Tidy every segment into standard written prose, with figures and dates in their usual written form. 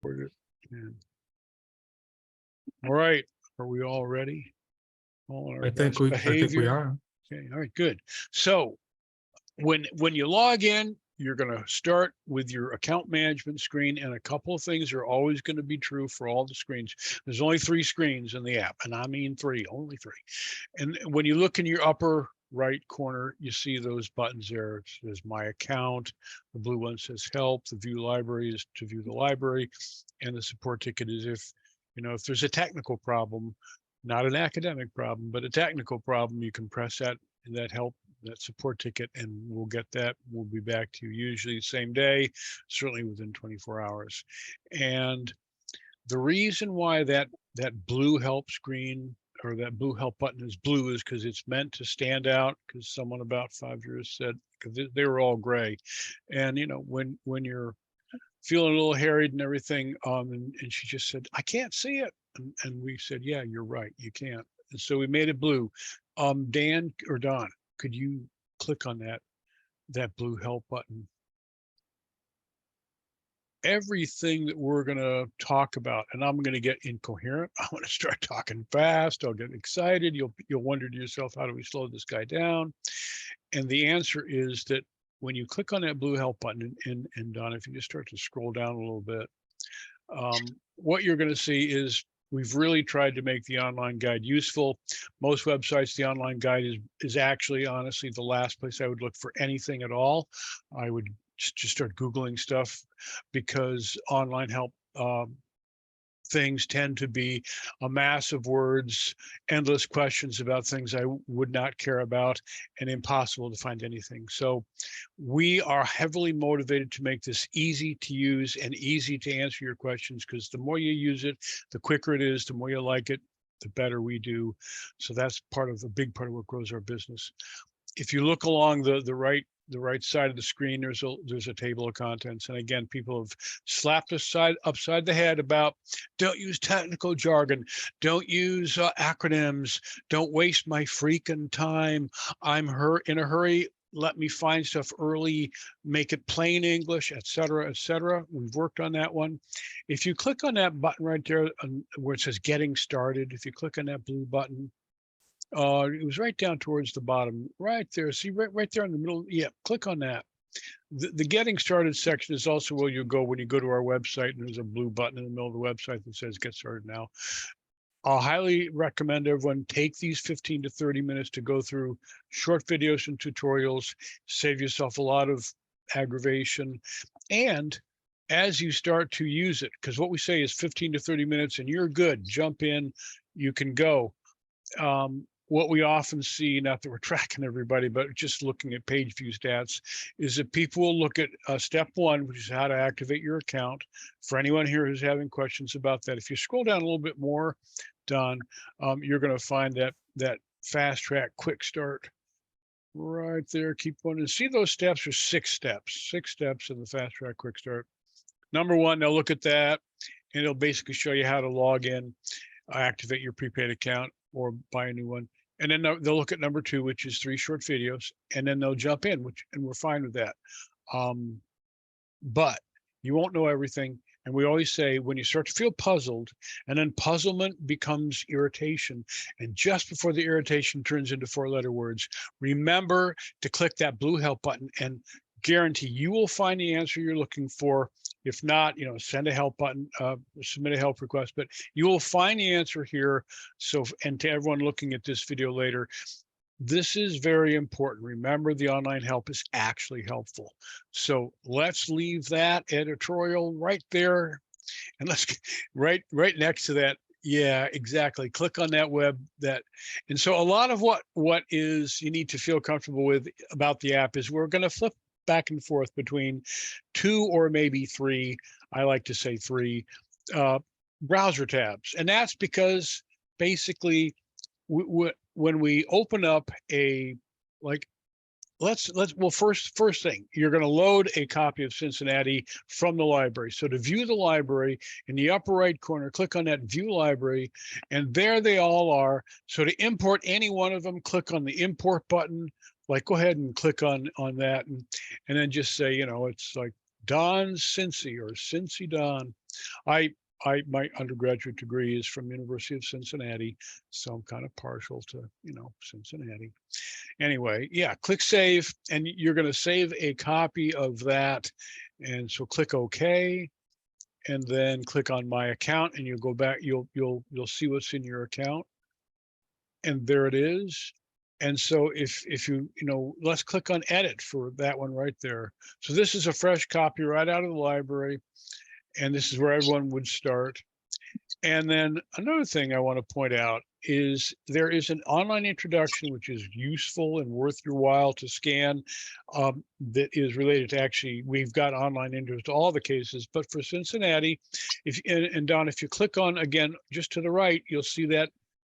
Yeah. All right, are we all ready? All our I think best we behavior. are. Okay, all right, good. So when you log in, you're going to start with your account management screen, and a couple of things are always going to be true for all the screens. There's only 3 screens in the app, and I mean 3, only 3. And when you look in your upper right corner, you see those buttons there. It says My Account. The blue one says Help. The View Library is to view the library, and the support ticket is if there's a technical problem, not an academic problem, but a technical problem, you can press that help, that support ticket, and we'll get that. We'll be back to you usually the same day, certainly within 24 hours. And the reason why that blue help screen or that blue help button is blue is because it's meant to stand out, because someone about 5 years said, because they were all gray. And when you're feeling a little harried and everything, and she just said, I can't see it. And we said, yeah, you're right, you can't. And so we made it blue. Dan or Don, could you click on that blue help button? Everything that we're going to talk about, and I'm going to get incoherent. I want to start talking fast. I'll get excited. You'll wonder to yourself, how do we slow this guy down? And the answer is that when you click on that blue help button, and Don, if you just start to scroll down a little bit, what you're going to see is we've really tried to make the online guide useful. Most websites, the online guide is actually, honestly, the last place I would look for anything at all. I would just start Googling stuff, because online help things tend to be a mass of words, endless questions about things I would not care about, and impossible to find anything. So we are heavily motivated to make this easy to use and easy to answer your questions, because the more you use it, the quicker it is, the more you like it, the better we do. So that's a big part of what grows our business. If you look along the right side of the screen, there's a table of contents. And again, people have slapped us upside the head about, don't use technical jargon, don't use acronyms, don't waste my freaking time. I'm in a hurry. Let me find stuff early, make it plain English, et cetera, et cetera. We've worked on that one. If you click on that button right there where it says Getting Started, if you click on that blue button, it was right down towards the bottom, right there. See, right there in the middle. Yeah, click on that. The Getting Started section is also where you go when you go to our website, and there's a blue button in the middle of the website that says Get Started Now. I'll highly recommend everyone take these 15 to 30 minutes to go through short videos and tutorials, save yourself a lot of aggravation. And as you start to use it, because what we say is 15 to 30 minutes and you're good, jump in, you can go. What we often see, not that we're tracking everybody, but just looking at page view stats, is that people will look at step 1, which is how to activate your account. For anyone here who's having questions about that, if you scroll down a little bit more, Don, you're going to find that fast track quick start right there. Keep going and see those steps are 6 steps in the fast track quick start. Number 1, they'll look at that, and it'll basically show you how to log in, activate your prepaid account, or buy a new one. And then they'll look at number 2, which is 3 short videos, and then they'll jump in, and we're fine with that. But you won't know everything. And we always say, when you start to feel puzzled, and then puzzlement becomes irritation, and just before the irritation turns into 4-letter words, remember to click that blue help button, and guarantee you will find the answer you're looking for. If not, send a help button, submit a help request, but you will find the answer here. So, and to everyone looking at this video later, this is very important. Remember, the online help is actually helpful. So let's leave that editorial right there, and let's right next to that. Yeah, exactly. Click on that and so a lot of what is you need to feel comfortable with about the app is we're going to flip back and forth between 2 or maybe 3, I like to say 3, browser tabs. And that's because basically when we open up well, first thing, you're going to load a copy of Cincinnati from the library. So to view the library, in the upper right corner, click on that View Library, and there they all are. So to import any one of them, click on the Import button. Go ahead and click on that, and then just say, it's like Don Cincy or Cincy Don. My undergraduate degree is from University of Cincinnati, so I'm kind of partial to, Cincinnati. Anyway, yeah, click save, and you're going to save a copy of that. And so click OK, and then click on my account, and you'll go back. You'll see what's in your account, and there it is. And so if you let's click on edit for that one right there. So this is a fresh copy right out of the library, and this is where everyone would start. And then another thing I want to point out is there is an online introduction which is useful and worth your while to scan, that is related to, actually, we've got online intros to all the cases, but for Cincinnati, and Don, if you click on, again, just to the right, you'll see that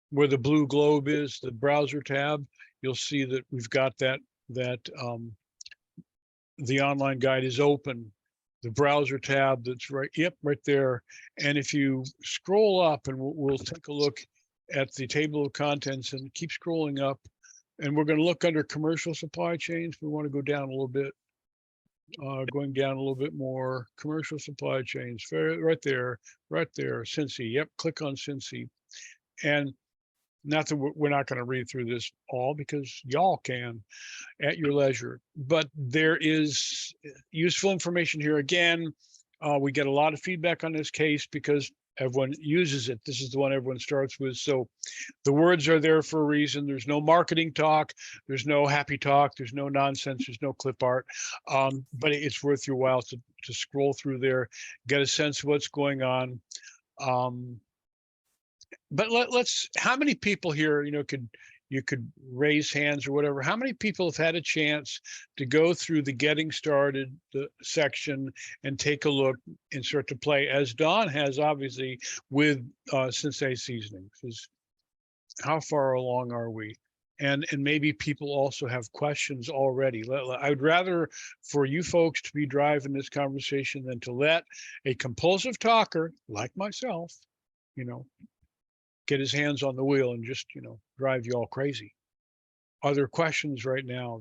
where the blue globe is, the browser tab, you'll see that we've got that the online guide is open. The browser tab that's right there. And if you scroll up, and we'll take a look at the table of contents, and keep scrolling up, and we're going to look under commercial supply chains. We want to go down a little bit, going down a little bit more. Commercial supply chains, right there, Cincy. Yep, click on Cincy. And not that we're not going to read through this all, because y'all can at your leisure, but there is useful information here. Again, we get a lot of feedback on this case because everyone uses it. This is the one everyone starts with. So the words are there for a reason. There's no marketing talk. There's no happy talk. There's no nonsense. There's no clip art. But it's worth your while to scroll through there, get a sense of what's going on. But let's, how many people here, you could raise hands or whatever. How many people have had a chance to go through the getting started section and take a look and start to play, as Don has, obviously, with Cincinnati Seasonings? How far along are we? And maybe people also have questions already. I would rather for you folks to be driving this conversation than to let a compulsive talker like myself, get his hands on the wheel and just, drive you all crazy. Are there questions right now?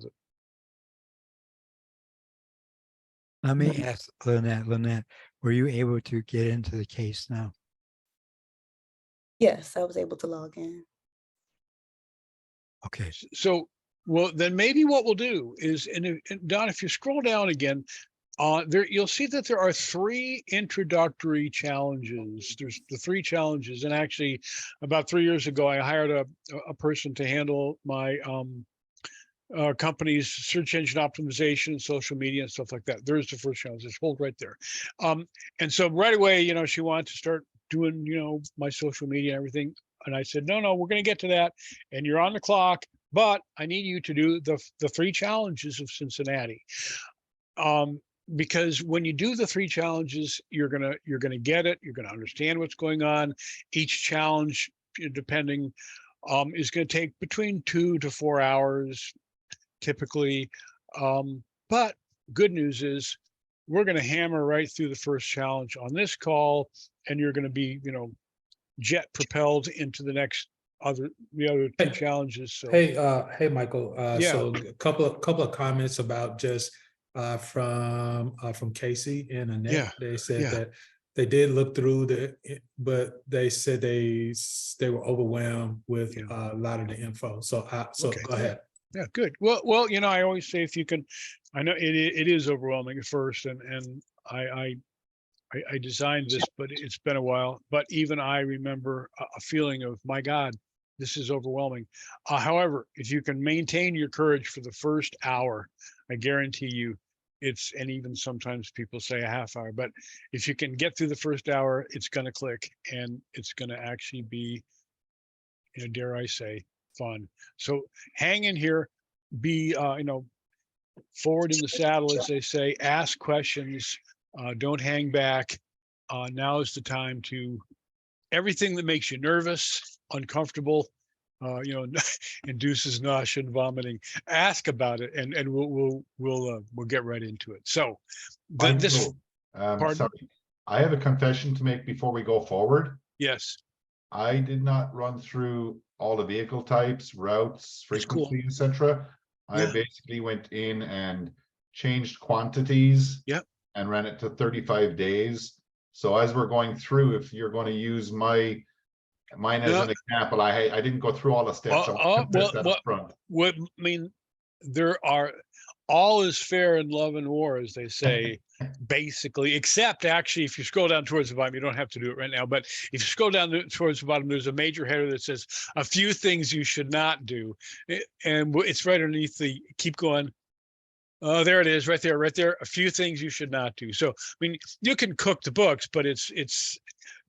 Let me ask Lynette, were you able to get into the case now? Yes, I was able to log in. Okay. So, well, then maybe what we'll do is, and Don, if you scroll down again, there you'll see that there are 3 introductory challenges. There's the 3 challenges, and actually, about 3 years ago, I hired a person to handle my company's search engine optimization and social media and stuff like that. There's the first challenge. Just hold right there. And so right away, she wanted to start doing, my social media and everything. And I said, no, we're going to get to that, and you're on the clock, but I need you to do the 3 challenges of Cincinnati. Because when you do the 3 challenges, you're gonna get it. You're gonna understand what's going on. Each challenge, depending, is going to take between 2 to 4 hours, typically. But good news is, we're going to hammer right through the first challenge on this call, and you're going to be, jet propelled into the other 2 challenges. So hey, Michael. Yeah. So a couple of comments about just from Casey and Annette. Yeah, They said yeah. that they did look through but they said they were overwhelmed with a lot of the info. So Okay. Go ahead. Yeah, good. Well, I always say, if you can, I know it is overwhelming at first, and I designed this, but it's been a while. But even I remember a feeling of, my God, this is overwhelming. However, if you can maintain your courage for the first hour, I guarantee you, and even sometimes people say a half hour, but if you can get through the first hour, it's going to click, and it's going to actually be, dare I say, fun. So hang in here, be, forward in the saddle, as they say, ask questions, don't hang back. Now is the time to, everything that makes you nervous, uncomfortable, induces nausea and vomiting, ask about it, and we'll get right into it. So Sorry, pardon? I have a confession to make before we go forward. Yes. I did not run through all the vehicle types, routes, frequency, cool. etc. I Yeah. basically went in and changed quantities. Yep. And ran it to 35 days. So as we're going through, if you're going to use mine as No. an example, I didn't go through all the steps. I want to put that up front. What I mean, there are, all is fair in love and war, as they say, basically, except actually, if you scroll down towards the bottom, you don't have to do it right now, but if you scroll down towards the bottom, there's a major header that says a few things you should not do. And it's right underneath the, keep going. Oh, there it is, right there, right there. A few things you should not do. So, I mean, you can cook the books, but it's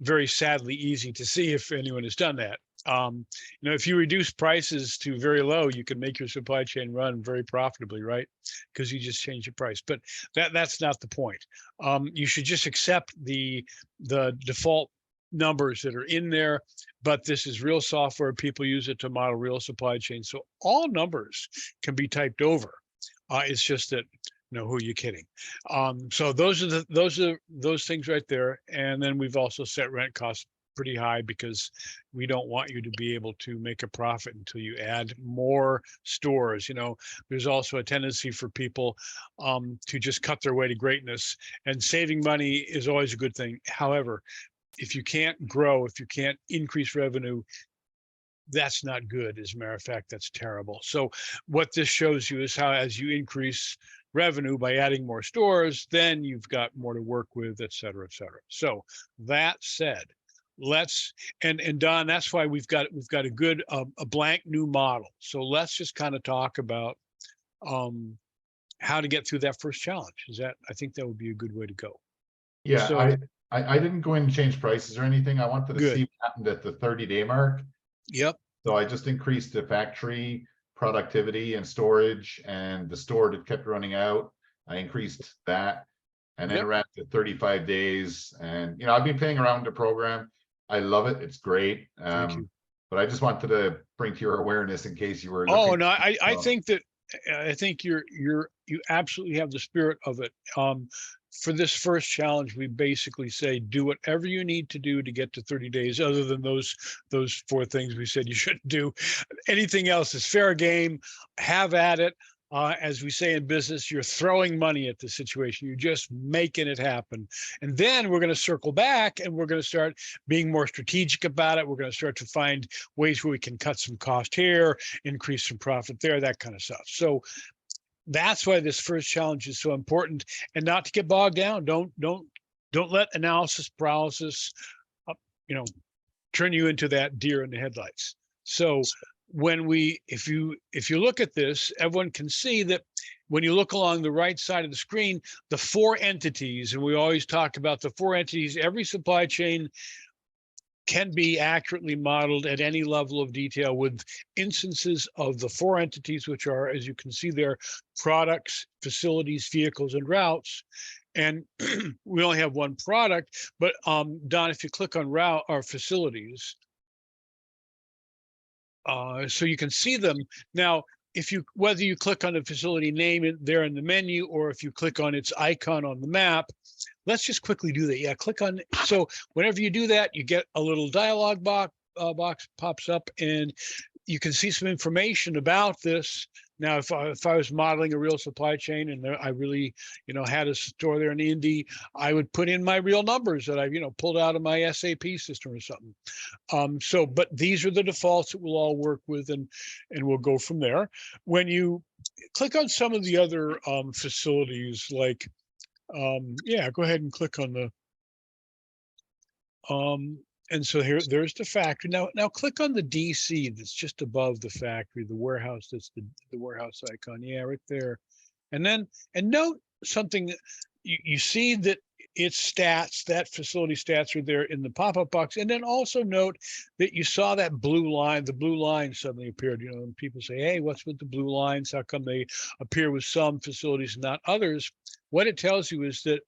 very sadly easy to see if anyone has done that. You know, if you reduce prices to very low, you can make your supply chain run very profitably, right? Because you just change your price. But that's not the point. You should just accept the default numbers that are in there, but this is real software. People use it to model real supply chains. So all numbers can be typed over. It's just that, you know, who are you kidding? So those are those things right there. And then we've also set rent costs pretty high because we don't want you to be able to make a profit until you add more stores. You know, there's also a tendency for people to just cut their way to greatness, and saving money is always a good thing. However, if you can't grow, if you can't increase revenue, that's not good. As a matter of fact, that's terrible. So what this shows you is how, as you increase revenue by adding more stores, then you've got more to work with, et cetera, et cetera. So that said, let's, and Don, that's why we've got a good, a blank new model. So let's just kind of talk about how to get through that first challenge. I think that would be a good way to go. Yeah, So, I didn't go in and change prices or anything. I wanted to Good. see what happened at the 30-day mark. Yep. So I just increased the factory productivity and storage, and the store that kept running out, I increased that, and then Yep. around to 35 days. And, you know, I've been playing around with the program. I love it. It's great. Thank you. But I just wanted to bring to your awareness in case you were Oh, looking. no, I think that, I think you absolutely have the spirit of it. For this first challenge, we basically say, do whatever you need to do to get to 30 days, other than those 4 things we said you shouldn't do. Anything else is fair game. Have at it. As we say in business, you're throwing money at the situation. You're just making it happen. And then we're going to circle back and we're going to start being more strategic about it. We're going to start to find ways where we can cut some cost here, increase some profit there, that kind of stuff. So that's why this first challenge is so important, and not to get bogged down. Don't let analysis paralysis, you know, turn you into that deer in the headlights. So when if you look at this, everyone can see that when you look along the right side of the screen, the 4 entities, and we always talk about the 4 entities, every supply chain can be accurately modeled at any level of detail with instances of the 4 entities, which are, as you can see there, products, facilities, vehicles, and routes. And we only have 1 product, but Don, if you click on route or facilities, so you can see them. Now, whether you click on the facility name there in the menu, or if you click on its icon on the map, let's just quickly do that. Yeah, click on. So whenever you do that, you get a little dialog box pops up, and you can see some information about this. Now, if I was modeling a real supply chain and I really, you know, had a store there in Indy, I would put in my real numbers that I've, you know, pulled out of my SAP system or something. So, but these are the defaults that we'll all work with, and we'll go from there. When you click on some of the other facilities, like, yeah, go ahead and click on the, and so there's the factory. Now click on the DC that's just above the factory, the warehouse, that's the warehouse icon. Yeah, right there. And note something. You see that its stats, that facility stats are there in the pop-up box. And then also note that you saw that blue line, the blue line suddenly appeared, you know, and people say, hey, what's with the blue lines? How come they appear with some facilities and not others? What it tells you is that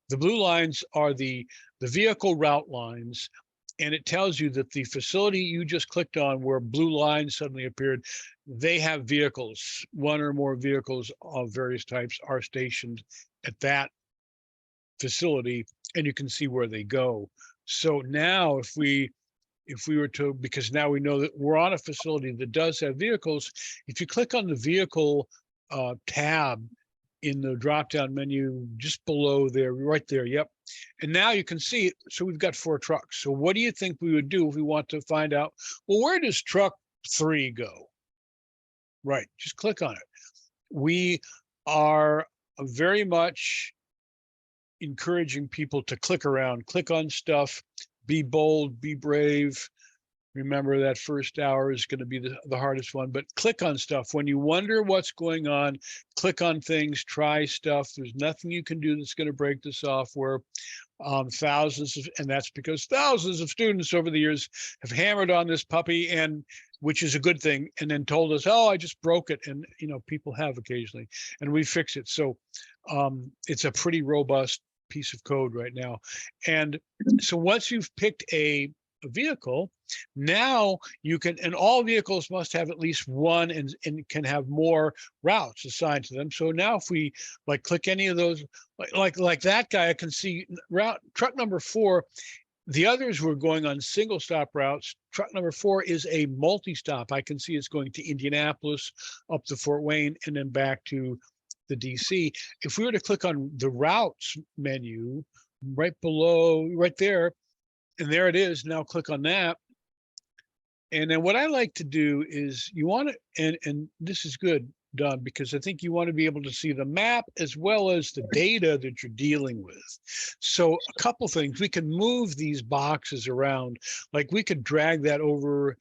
the blue lines are the vehicle route lines, and it tells you that the facility you just clicked on where blue lines suddenly appeared, they have vehicles. 1 or more vehicles of various types are stationed at that facility, and you can see where they go. So now if we were to, because now we know that we're on a facility that does have vehicles, if you click on the vehicle tab in the drop-down menu just below there, right there, yep, And now you can see, so we've got 4 trucks. So what do you think we would do if we want to find out, well, where does truck 3 go? Right, just click on it. We are very much encouraging people to click around, click on stuff, be bold, be brave. Remember that first hour is going to be the hardest one, but click on stuff. When you wonder what's going on, click on things, try stuff. There's nothing you can do that's going to break the software. And that's because thousands of students over the years have hammered on this puppy, and which is a good thing, and then told us, oh, I just broke it. And, people have occasionally, and we fix it. So it's a pretty robust piece of code right now. And so once you've picked a vehicle, now you can, and all vehicles must have at least one and can have more routes assigned to them. So now if we click any of those, like that guy, I can see truck number 4. The others were going on single stop routes. Truck number 4 is a multi-stop. I can see it's going to Indianapolis, up to Fort Wayne, and then back to the DC. If we were to click on the routes menu right below, right there, and there it is. Now click on that. And then what I like to do is you want to, and this is good, Don, because I think you want to be able to see the map as well as the data that you're dealing with. So a couple things, we can move these boxes around. Like we could drag that over,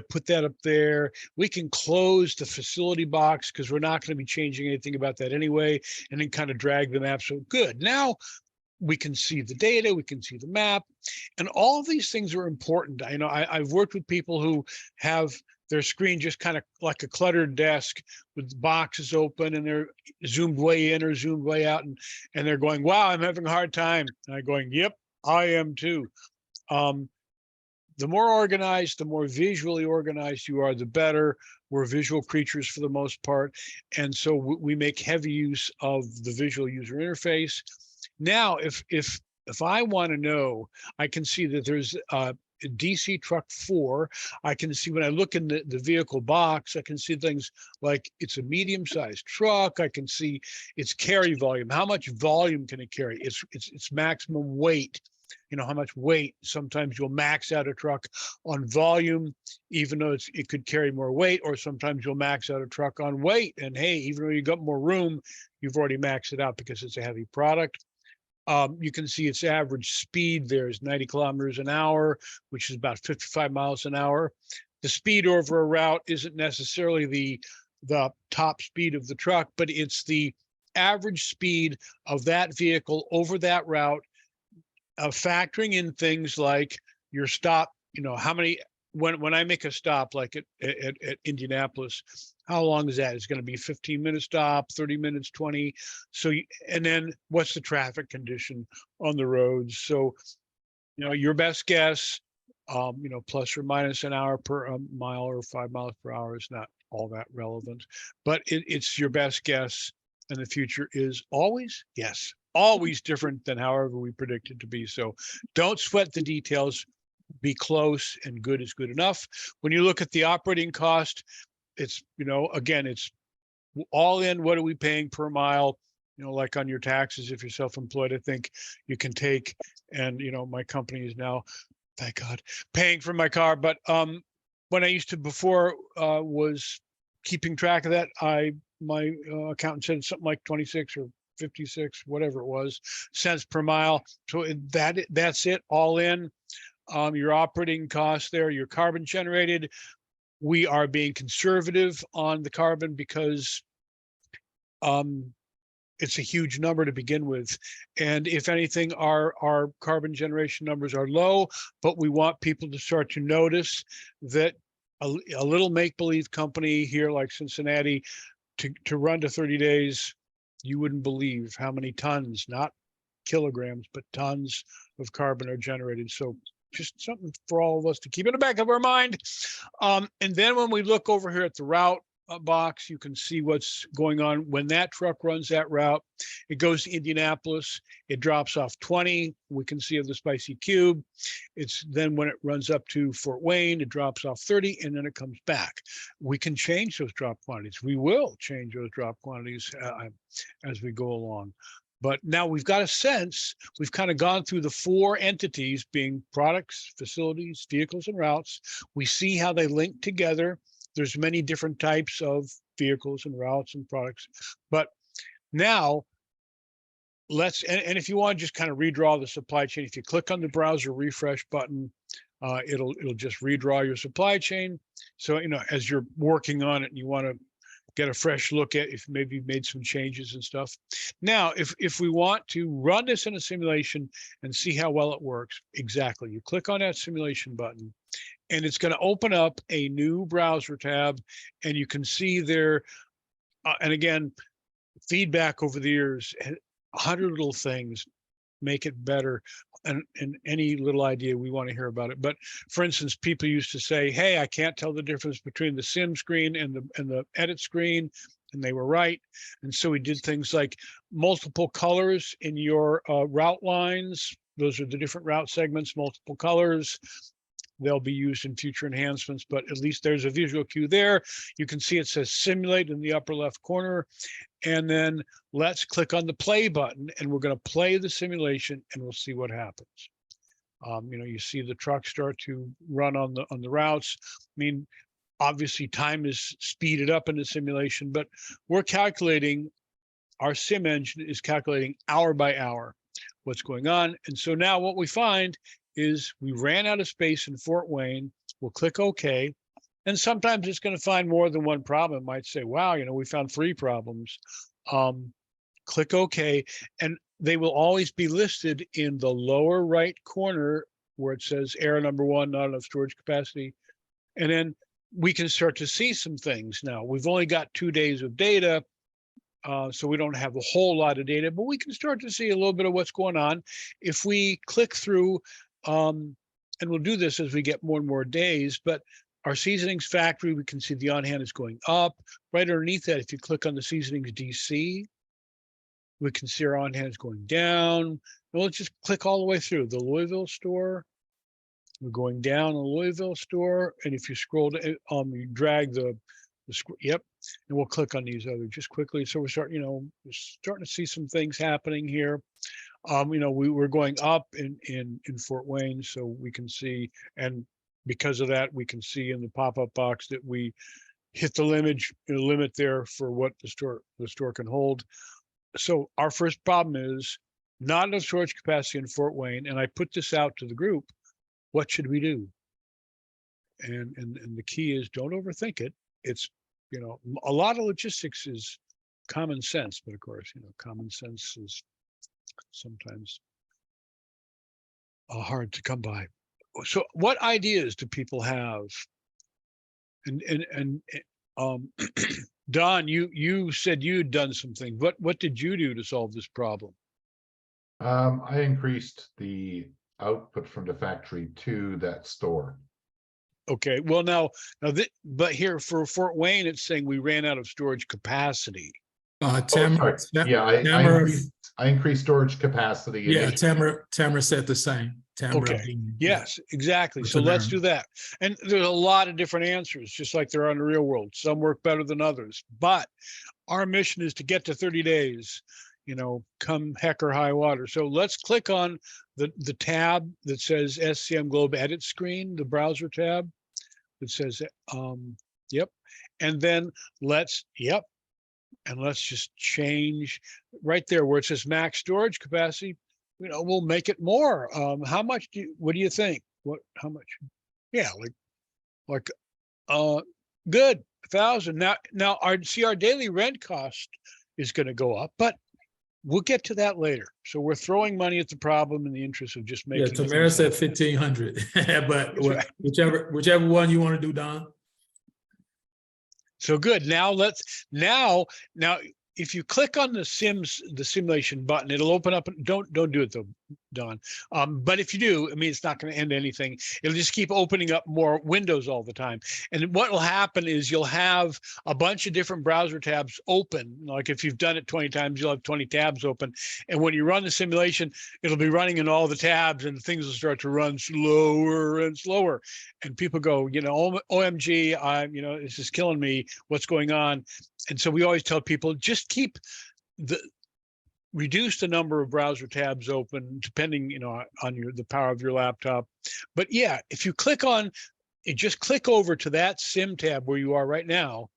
put that up there. We can close the facility box because we're not going to be changing anything about that anyway, and then kind of drag the map. So good. Now we can see the data, we can see the map, and all of these things are important. I know I've worked with people who have their screen just kind of like a cluttered desk with boxes open, and they're zoomed way in or zoomed way out, and they're going, wow, I'm having a hard time. And I'm going, yep, I am too. The more organized, the more visually organized you are, the better. We're visual creatures for the most part. And so we make heavy use of the visual user interface. Now, if I want to know, I can see that there's DC truck 4. I can see when I look in the vehicle box, I can see things like it's a medium-sized truck. I can see its carry volume. How much volume can it carry? Its maximum weight. How much weight. Sometimes you'll max out a truck on volume, even though it could carry more weight, or sometimes you'll max out a truck on weight. And hey, even though you got more room, you've already maxed it out because it's a heavy product. You can see its average speed there is 90 kilometers an hour, which is about 55 miles an hour. The speed over a route isn't necessarily the top speed of the truck, but it's the average speed of that vehicle over that route, factoring in things like your stop, how many, when I make a stop, like at Indianapolis, how long is that? It's going to be 15-minute stop, 30 minutes, 20. So, and then what's the traffic condition on the roads? So, your best guess, plus or minus an hour per mile or 5 miles per hour is not all that relevant, but it's your best guess. And the future is always different than however we predict it to be. So don't sweat the details. Be close, and good is good enough. When you look at the operating cost, it's, again, it's all in. What are we paying per mile? Like on your taxes, if you're self-employed, I think you can take, and, my company is now, thank God, paying for my car. But when I used to before was keeping track of that, my accountant said something like 26 or 56, whatever it was, cents per mile. So that's it, all in. Your operating costs there, your carbon generated. We are being conservative on the carbon because it's a huge number to begin with. And if anything, our carbon generation numbers are low, but we want people to start to notice that a little make-believe company here like Cincinnati, to run to 30 days, you wouldn't believe how many tons, not kilograms, but tons of carbon are generated. So just something for all of us to keep in the back of our mind. And then when we look over here at the route box, you can see what's going on. When that truck runs that route, it goes to Indianapolis, it drops off 20. We can see the spicy cube. It's then when it runs up to Fort Wayne, it drops off 30, and then it comes back. We can change those drop quantities. We will change those drop quantities as we go along. But now we've got a sense, we've kind of gone through the 4 entities being products, facilities, vehicles, and routes. We see how they link together. There's many different types of vehicles and routes and products. But now let's, and if you want to just kind of redraw the supply chain, if you click on the browser refresh button, it'll just redraw your supply chain. So, as you're working on it and you want to get a fresh look at if maybe you've made some changes and stuff. Now, if we want to run this in a simulation and see how well it works, exactly, you click on that simulation button and it's going to open up a new browser tab, and you can see there, and again, feedback over the years, 100 little things make it better, and any little idea we want to hear about it. But for instance, people used to say, hey, I can't tell the difference between the sim screen and the edit screen, and they were right. And so we did things like multiple colors in your route lines. Those are the different route segments, multiple colors. They'll be used in future enhancements, but at least there's a visual cue there. You can see it says simulate in the upper left corner. And then let's click on the play button, and we're going to play the simulation, and we'll see what happens. You see the truck start to run on the routes. I mean, obviously time is speeded up in the simulation, but we're calculating, our sim engine is calculating hour by hour what's going on. And so now what we find is we ran out of space in Fort Wayne. We'll click OK. And sometimes it's going to find more than one problem. It might say, wow, we found 3 problems. Click OK. And they will always be listed in the lower right corner where it says error number 1, not enough storage capacity. And then we can start to see some things now. We've only got 2 days of data, so we don't have a whole lot of data, but we can start to see a little bit of what's going on. If we click through, and we'll do this as we get more and more days, but our seasonings factory, we can see the on-hand is going up. Right underneath that, if you click on the seasonings DC, we can see our on-hand is going down. And let's just click all the way through the Louisville store. We're going down the Louisville store. And if you scroll to, you drag yep. And we'll click on these other just quickly. So we're starting to see some things happening here. We're going up in Fort Wayne, so we can see, and because of that, we can see in the pop-up box that we hit the limit there for what the store can hold. So our first problem is not enough storage capacity in Fort Wayne, and I put this out to the group. What should we do? And the key is don't overthink it. It's a lot of logistics is common sense, but of course common sense is sometimes hard to come by. So what ideas do people have? And Don, you said you'd done something. What did you do to solve this problem? I increased the output from the factory to that store. Okay, well but here for Fort Wayne, it's saying we ran out of storage capacity. Tamara, I increased storage capacity. Yeah, Tamara said the same. Tamara. Okay. Yes, exactly. So let's do that. And there's a lot of different answers, just like there are in the real world. Some work better than others. But our mission is to get to 30 days, come heck or high water. So let's click on the tab that says SCM Globe Edit Screen, the browser tab that says, yep. And then let's just change right there where it says max storage capacity. We'll make it more. How much what do you think? How much? Yeah, like good, 1,000. Now our daily rent cost is going to go up, but we'll get to that later. So we're throwing money at the problem in the interest of just making. Yeah, Tamara said 1,500, but right. whichever one you want to do, Don. So good. Now if you click on the simulation button, it'll open up. Don't do it though, Don. But if you do, it's not going to end anything. It'll just keep opening up more windows all the time. And what will happen is you'll have a bunch of different browser tabs open. Like if you've done it 20 times, you'll have 20 tabs open. And when you run the simulation, it'll be running in all the tabs, and things will start to run slower and slower. And people go, OMG, this is killing me. What's going on? And so we always tell people, just keep reduce the number of browser tabs open, depending, on the power of your laptop. But yeah, if you click on it, just click over to that SIM tab where you are right now,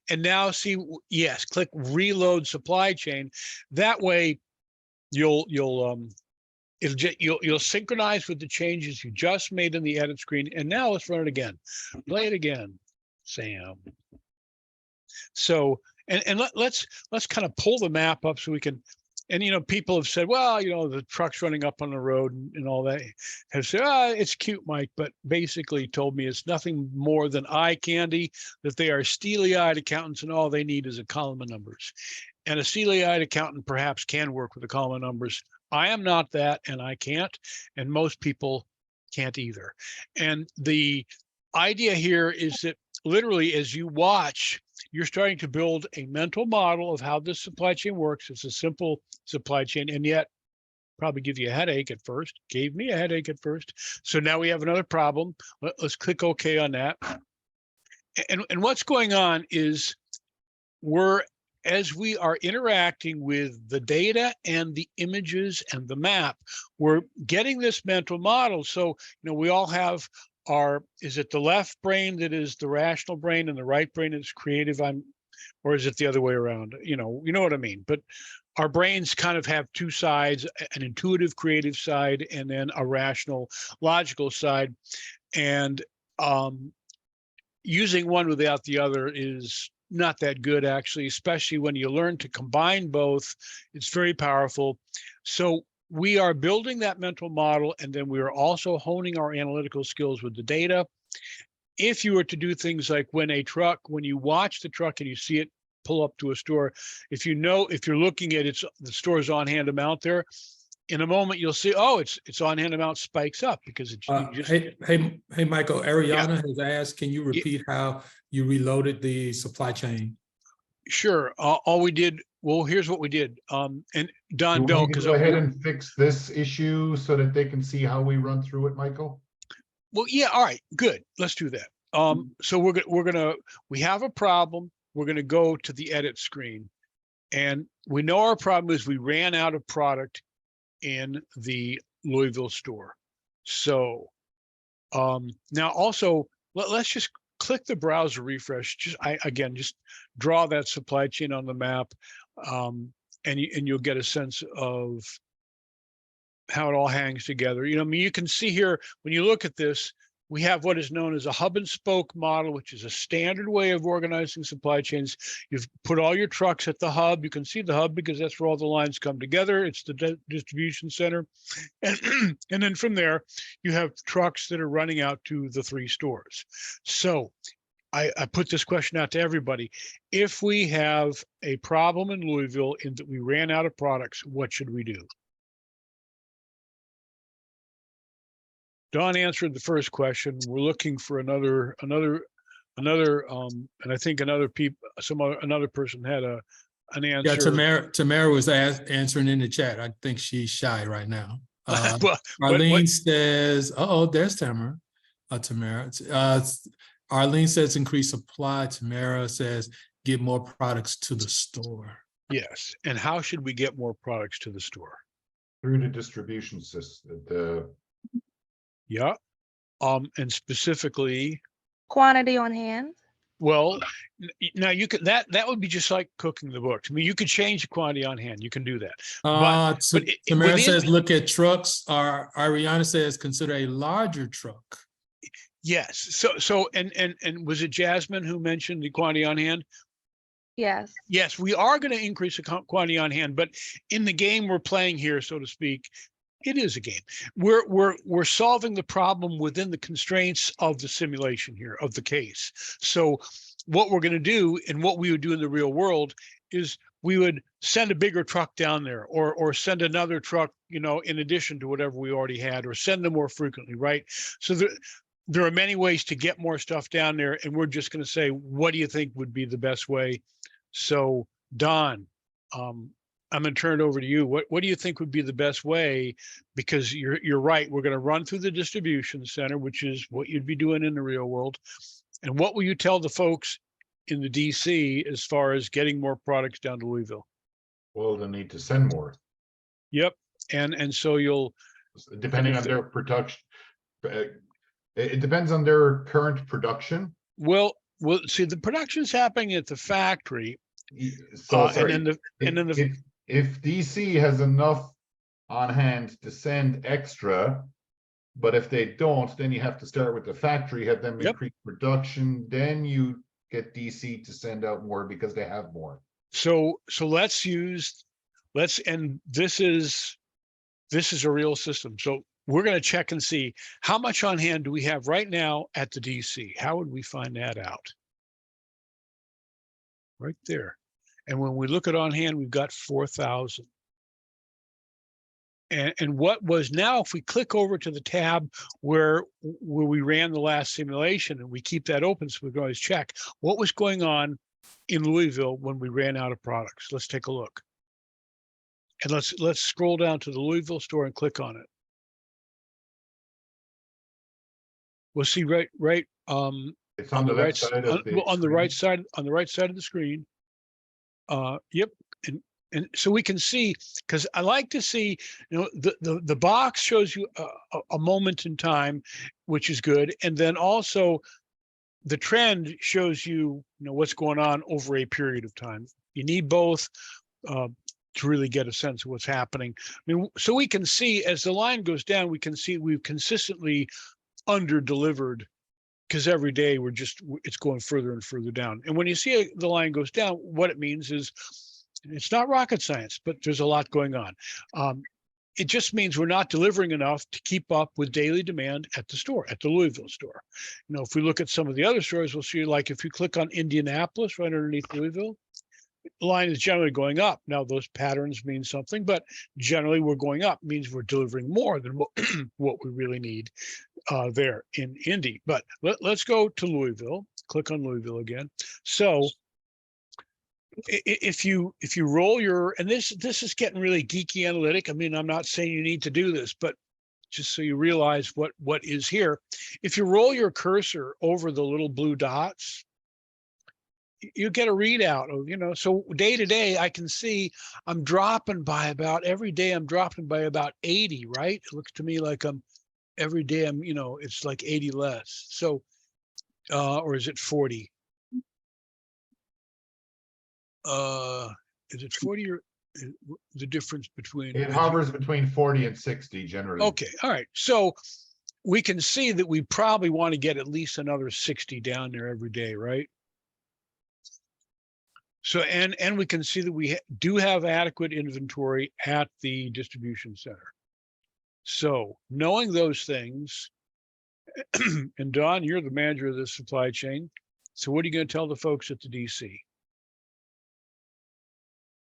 and now see, yes, click reload supply chain. That way, you'll synchronize with the changes you just made in the edit screen. And now let's run it again. Play it again, Sam. So, and let's kind of pull the map up so we can, and people have said, well, the truck's running up on the road and all that, have said, it's cute, Mike, but basically told me it's nothing more than eye candy, that they are steely-eyed accountants and all they need is a column of numbers. And a steely-eyed accountant perhaps can work with a column of numbers. I am not that, and I can't, and most people can't either. And the idea here is that literally, as you watch, you're starting to build a mental model of how this supply chain works. It's a simple supply chain, and yet probably give you a headache at first. Gave me a headache at first. So now we have another problem. Let's click OK on that. And what's going on is as we are interacting with the data and the images and the map, we're getting this mental model. So, we all have is it the left brain that is the rational brain and the right brain is creative? Or is it the other way around? You know what I mean? But our brains kind of have two sides, an intuitive creative side, and then a rational logical side. And using one without the other is not that good, actually, especially when you learn to combine both. It's very powerful. So we are building that mental model, and then we are also honing our analytical skills with the data. If you were to do things like when you watch the truck and you see it pull up to a store, if you're looking at the store's on-hand amount there, in a moment you'll see, it's on-hand amount spikes up because it's hey, Michael, Ariana has asked, can you repeat how you reloaded the supply chain? Sure. All we did, well, here's what we did. And Don, Do we Bill, need to go ahead and fix this issue so that they can see how we run through it, Michael? Well, yeah, all right, good. Let's do that. So we have a problem. We're gonna go to the edit screen, and we know our problem is we ran out of product in the Louisville store. So now also let's just click the browser refresh. Just draw that supply chain on the map, and you'll get a sense of how it all hangs together. You can see here when you look at this, we have what is known as a hub and spoke model, which is a standard way of organizing supply chains. You've put all your trucks at the hub. You can see the hub because that's where all the lines come together. It's the distribution center. And then from there, you have trucks that are running out to the 3 stores. So I put this question out to everybody. If we have a problem in Louisville in that we ran out of products, what should we do? Don answered the first question. We're looking for another, and I think another person had an answer. Yeah, Tamara was answering in the chat. I think she's shy right now. Arlene says, there's Tamara. Arlene says increase supply. Tamara says get more products to the store. Yes, and how should we get more products to the store? Through the distribution system. Yeah, and specifically quantity on hand. Well, now you could that would be just like cooking the books. I mean, you could change the quantity on hand. You can do that. Tamara says, look at trucks. Ariana says, consider a larger truck. Yes. So and was it Jasmine who mentioned the quantity on hand? Yes. Yes, we are going to increase the quantity on hand, but in the game we're playing here, so to speak, it is a game. We're solving the problem within the constraints of the simulation here, of the case. So what we're going to do, and what we would do in the real world, is we would send a bigger truck down there, or send another truck, in addition to whatever we already had, or send them more frequently, right? So there are many ways to get more stuff down there, and we're just going to say, what do you think would be the best way? So Don, I'm going to turn it over to you. What do you think would be the best way? Because you're right. We're going to run through the distribution center, which is what you'd be doing in the real world. And what will you tell the folks in the DC as far as getting more products down to Louisville? Well, they'll need to send more. Yep. And so you'll, Depending on their production. It depends on their current production. well, see, the production's happening at the factory. So And sorry, then the, if DC has enough on hand to send extra, but if they don't, then you have to start with the factory, have them Yep. increase production, then you get DC to send out more because they have more. so and this is a real system. So we're going to check and see how much on hand do we have right now at the DC. How would we find that out? Right there. And when we look at on hand, we've got 4,000. And what was now, if we click over to the tab where we ran the last simulation, and we keep that open so we can always check what was going on in Louisville when we ran out of products. Let's take a look. And let's scroll down to the Louisville store and click on it. We'll see right It's on the left side of the on the right screen. side of the screen. Yep. And so we can see, because I like to see, the box shows you a moment in time, which is good. And then also the trend shows you, what's going on over a period of time. You need both to really get a sense of what's happening. I mean, so we can see as the line goes down, we can see we've consistently under delivered, because every day it's going further and further down. And when you see the line goes down, what it means is, it's not rocket science, but there's a lot going on. It just means we're not delivering enough to keep up with daily demand at the store, at the Louisville store. If we look at some of the other stores, we'll see, like if you click on Indianapolis right underneath Louisville, the line is generally going up. Now those patterns mean something, but generally we're going up, means we're delivering more than what we really need there in Indy. But let's go to Louisville, click on Louisville again. So if you roll your, and this is getting really geeky analytic. I mean, I'm not saying you need to do this, but just so you realize what is here. If you roll your cursor over the little blue dots, you get a readout of, so day to day, I can see I'm dropping by about, every day I'm dropping by about 80, right? It looks to me like every day I'm, it's like 80 less. So, or is it 40? Is it 40 or the difference between? It hovers between 40 and 60 generally. Okay, all right. So we can see that we probably want to get at least another 60 down there every day, right? So, and we can see that we do have adequate inventory at the distribution center. So knowing those things, and Don, you're the manager of the supply chain. So what are you going to tell the folks at the DC?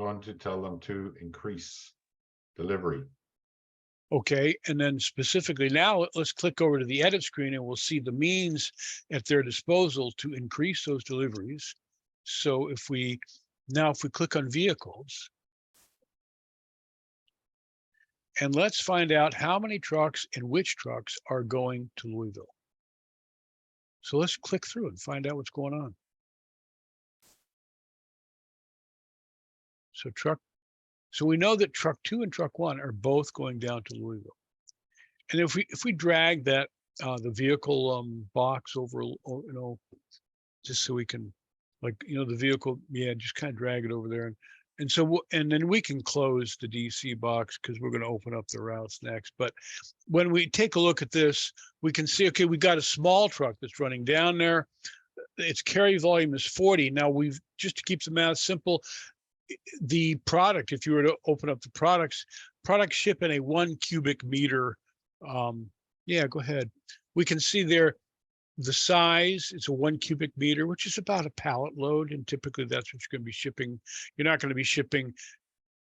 Going to tell them to increase delivery. Okay, and then specifically now, let's click over to the edit screen and we'll see the means at their disposal to increase those deliveries. So if we click on vehicles, and let's find out how many trucks and which trucks are going to Louisville. So let's click through and find out what's going on. So we know that truck 2 and truck 1 are both going down to Louisville. And if we drag that the vehicle box over, just so we can, like, the vehicle, just kind of drag it over there, and so and then we can close the DC box because we're going to open up the routes next. But when we take a look at this, we can see, okay, we got a small truck that's running down there. Its carry volume is 40. Now just to keep the math simple, the product, if you were to open up the products ship in a 1 cubic meter. Go ahead. We can see there the size. It's a 1 cubic meter, which is about a pallet load. And typically that's what you're going to be shipping. You're not going to be shipping,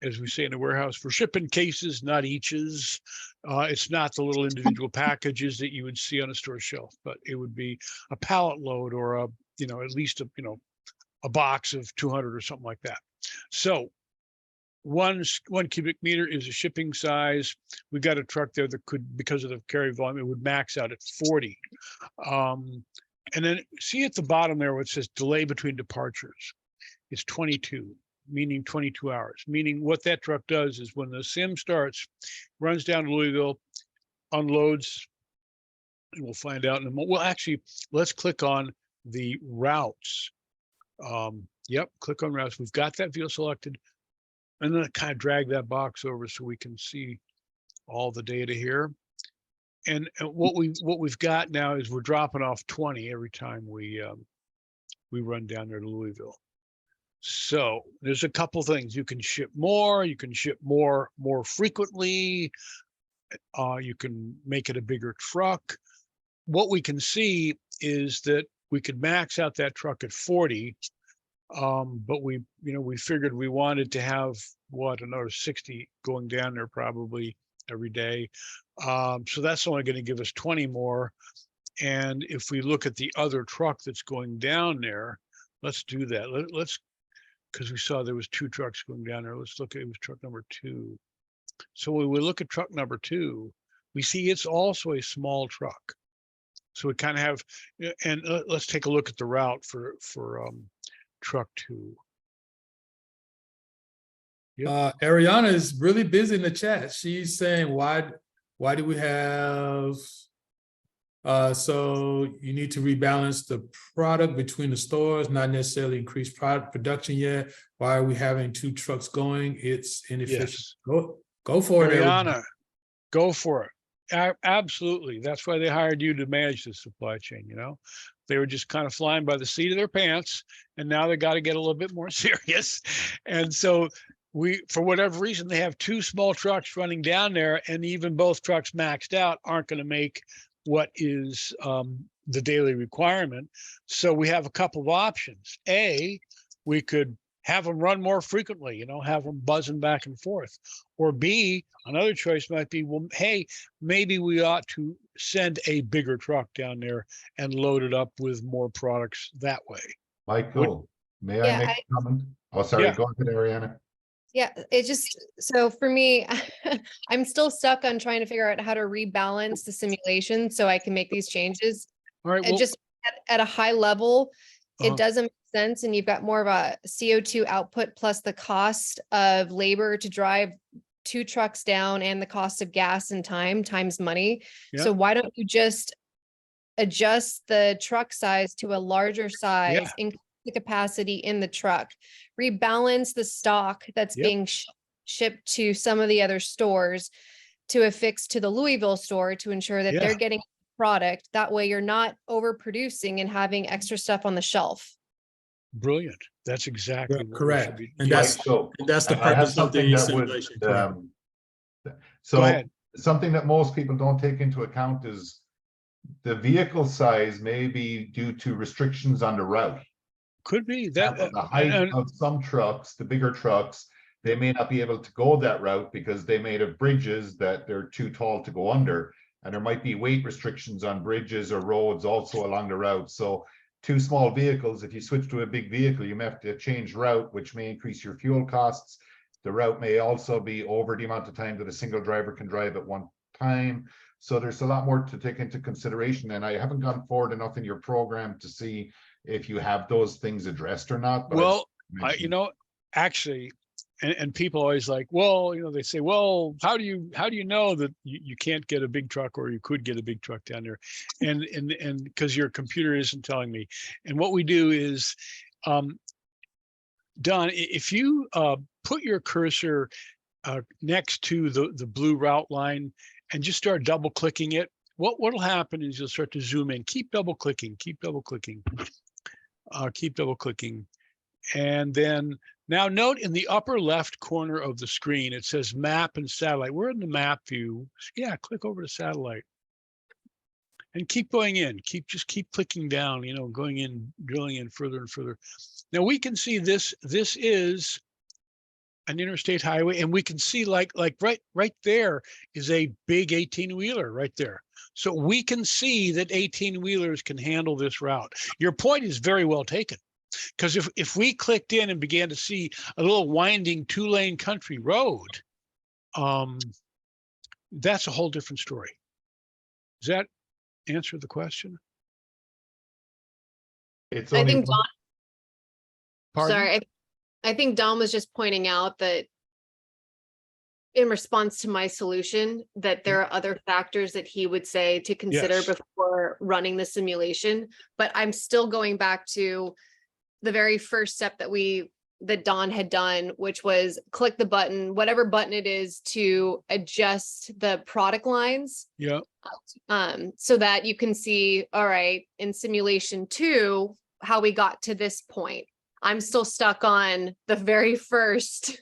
as we say in the warehouse, we're shipping cases, not eaches. It's not the little individual packages that you would see on a store shelf, but it would be a pallet load or at least a box of 200 or something like that. So one cubic meter is a shipping size. We've got a truck there that could, because of the carry volume, it would max out at 40. And then see at the bottom there where it says delay between departures, it's 22. meaning 22 hours, meaning what that truck does is when the sim starts, runs down to Louisville, unloads, and we'll find out in a moment. Well, actually, let's click on the routes. Yep, click on routes. We've got that view selected. And then kind of drag that box over so we can see all the data here. And what we've got now is we're dropping off 20 every time we run down there to Louisville. So there's a couple things. You can ship more, more frequently. You can make it a bigger truck. What we can see is that we could max out that truck at 40. But we figured we wanted to have another 60 going down there probably every day. So that's only going to give us 20 more. And if we look at the other truck that's going down there, let's do that. Let's, because we saw there was 2 trucks going down there. Let's look at, it was truck number 2. So when we look at truck number 2, we see it's also a small truck. So we kind of have, and let's take a look at the route for truck 2. Yep. Ariana is really busy in the chat. She's saying, why do we have, so you need to rebalance the product between the stores, not necessarily increase product production yet. Why are we having 2 trucks going? It's inefficient. Yes. Go for it, Ariana, go for it. Absolutely. That's why they hired you to manage the supply chain, They were just kind of flying by the seat of their pants, and now they got to get a little bit more serious. And so for whatever reason, they have 2 small trucks running down there, and even both trucks maxed out aren't going to make what is the daily requirement. So we have a couple of options. A, we could have them run more frequently, have them buzzing back and forth. Or B, another choice might be, well, hey, maybe we ought to send a bigger truck down there and load it up with more products that way. Michael, may I make a comment? Oh, sorry, Yeah. go ahead, Ariana. Yeah, it just, so for me, I'm still stuck on trying to figure out how to rebalance the simulation so I can make these changes. All right. And Well, just at a high level, Uh-huh. it doesn't make sense. And you've got more of a CO2 output plus the cost of labor to drive 2 trucks down and the cost of gas and time times money. Yeah. So why don't you just adjust the truck size to a larger size, Yeah. increase the capacity in the truck, rebalance the stock that's Yep. being shipped to some of the other stores to affix to the Louisville store to ensure that Yeah. they're getting product. That way you're not overproducing and having extra stuff on the shelf. Brilliant. That's exactly Yeah, what we correct. should be. And Yeah. that's So the I have purpose of something the that would, simulation. correct. Go so ahead. something that most people don't take into account is the vehicle size may be due to restrictions on the route. Could be that. The height and- of some trucks, the bigger trucks, they may not be able to go that route because they made have bridges that they're too tall to go under. And there might be weight restrictions on bridges or roads also along the route. So 2 small vehicles, if you switch to a big vehicle, you may have to change route, which may increase your fuel costs. The route may also be over the amount of time that a single driver can drive at one time. So there's a lot more to take into consideration. And I haven't gone forward enough in your program to see if you have those things addressed or not. But Well, actually, and people always like, well, they say, well, how do you know that you can't get a big truck or you could get a big truck down there? And because your computer isn't telling me. And what we do is, Don, if you put your cursor next to the blue route line and just start double clicking it, what'll happen is you'll start to zoom in. Keep double clicking, keep double clicking. And then now note in the upper left corner of the screen, it says map and satellite. We're in the map view. Yeah, click over to satellite. And keep going in, just keep clicking down, going in, drilling in further and further. Now we can see this is an interstate highway, and we can see like right there is a big 18-wheeler right there. So we can see that 18-wheelers can handle this route. Your point is very well taken, because if we clicked in and began to see a little winding 2-lane country road, that's a whole different story. Does that answer the question? it's I only think Don, Pardon? sorry, I think Dom was just pointing out that in response to my solution, that there are other factors that he would say to consider Yes. before running the simulation. But I'm still going back to the very first step that Don had done, which was click the button, whatever button it is, to adjust the product lines. Yeah. So that you can see, all right, in simulation 2, how we got to this point. I'm still stuck on the very first,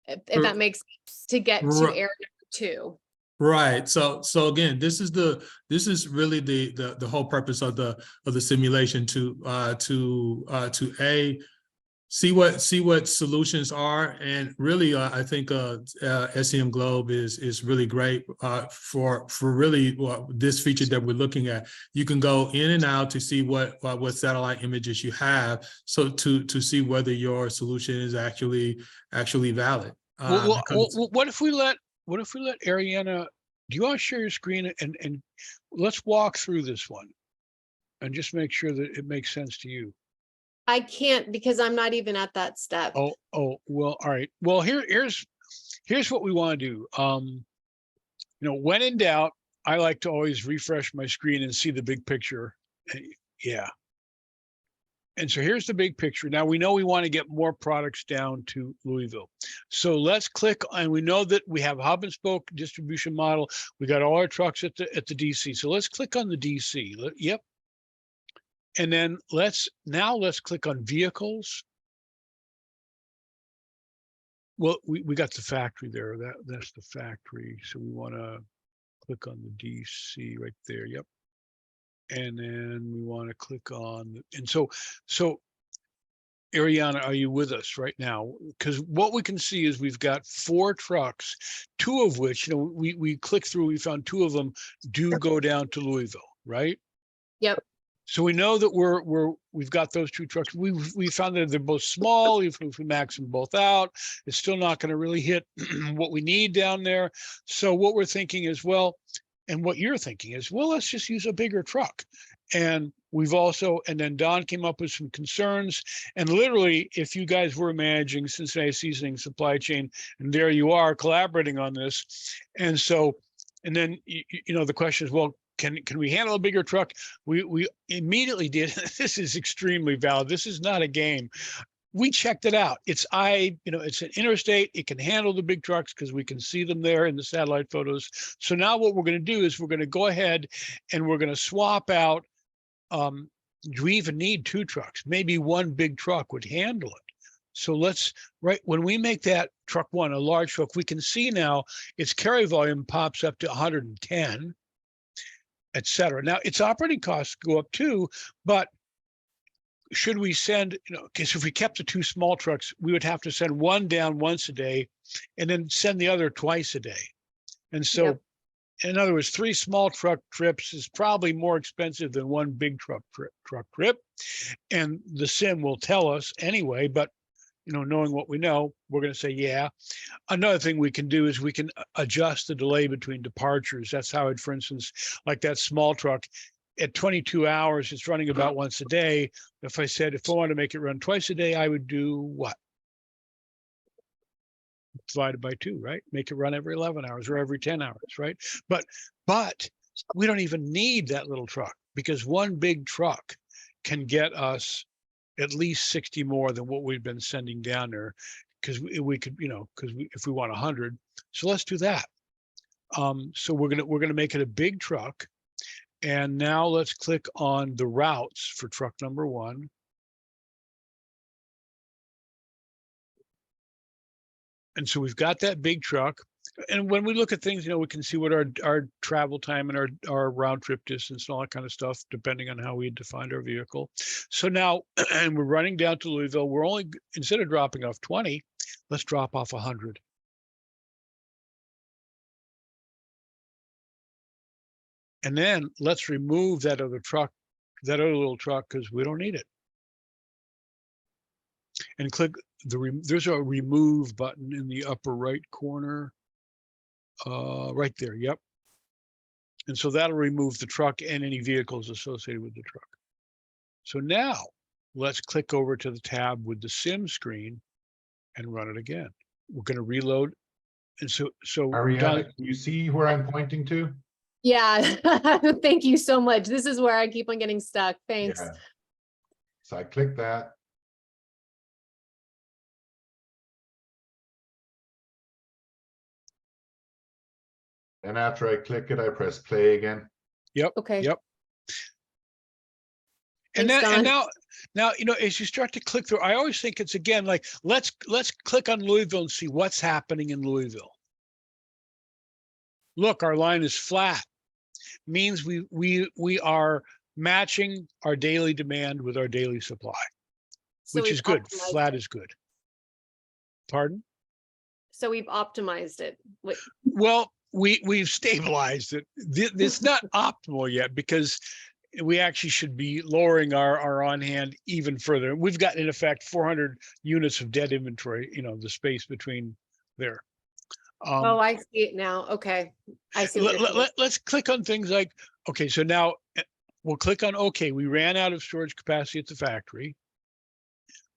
if that makes sense, to get to Right. area number 2. Right. So again, this is really the whole purpose of the simulation to see what solutions are. And really, I think SCM Globe is really great for really this feature that we're looking at. You can go in and out to see what satellite images you have, so to see whether your solution is actually valid. Well, Because- what if we let Ariana, do you want to share your screen and let's walk through this one and just make sure that it makes sense to you. I can't, because I'm not even at that step. Oh, well, all right. Well, here's what we want to do. When in doubt, I like to always refresh my screen and see the big picture. Yeah. And so here's the big picture. Now we know we want to get more products down to Louisville. So let's click, and we know that we have hub and spoke distribution model. We got all our trucks at the DC. So let's click on the DC. Yep. And then let's click on vehicles. Well, we got the factory there. That's the factory. So we want to click on the DC right there. Yep. And then we want to click on, and so Ariana, are you with us right now? Because what we can see is we've got 4 trucks, 2 of which, we clicked through, we found 2 of them do go down to Louisville, right? Yep. So we know that we've got those 2 trucks. We found that they're both small. If we max them both out, it's still not going to really hit what we need down there. So what we're thinking is, well, and what you're thinking is, well, let's just use a bigger truck. And then Don came up with some concerns. And literally, if you guys were managing Cincinnati Seasonings supply chain, and there you are collaborating on this. And so, and then, the question is, well, can we handle a bigger truck? We immediately did. This is extremely valid. This is not a game. We checked it out. It's an interstate. It can handle the big trucks because we can see them there in the satellite photos. So now what we're going to do is we're going to go ahead and we're going to swap out. Do we even need 2 trucks? Maybe 1 big truck would handle it. So when we make that truck 1 a large truck, we can see now its carry volume pops up to 110, et cetera. Now its operating costs go up too, but should we send, because if we kept the 2 small trucks, we would have to send 1 down once a day and then send the other twice a day. And so, Yep. In other words, 3 small truck trips is probably more expensive than 1 big truck trip. And the sim will tell us anyway, but knowing what we know, we're going to say, yeah. Another thing we can do is we can adjust the delay between departures. That's how for instance, like that small truck, at 22 hours, it's running about once a day. If I want to make it run twice a day, I would do what? Divided by 2, right? Make it run every 11 hours or every 10 hours, right? But we don't even need that little truck, because 1 big truck can get us at least 60 more than what we've been sending down there, because we could, if we want 100. So let's do that. So we're gonna make it a big truck. And now let's click on the routes for truck number 1. And so we've got that big truck. And when we look at things, we can see what our travel time and our round trip distance and all that kind of stuff, depending on how we defined our vehicle. So now, and we're running down to Louisville. We're only, instead of dropping off 20, let's drop off 100. And then let's remove that other little truck, because we don't need it. And click there's a remove button in the upper right corner. Right there, yep. And so that'll remove the truck and any vehicles associated with the truck. So now let's click over to the tab with the sim screen and run it again. We're going to reload. And so Ariana, Don, can you see where I'm pointing to? Yeah, thank you so much. This is where I keep on getting stuck. Thanks. Yeah. So I click that. And after I click it, I press play again. yep, Okay. yep. And Thanks, that, and Don. now, you know, as you start to click through, I always think it's again, like, let's click on Louisville and see what's happening in Louisville. Look, our line is flat. Means we are matching our daily demand with our daily supply, So which we've is good. optimized Flat it. is good. Pardon? So we've optimized it. Well, we've stabilized it. It's not optimal yet because we actually should be lowering our on hand even further. We've got in effect 400 units of dead inventory, you know, the space between there. Oh, I see it now. Okay. I see what you're saying. Let's click on things like, okay, so now we'll click on, okay, we ran out of storage capacity at the factory,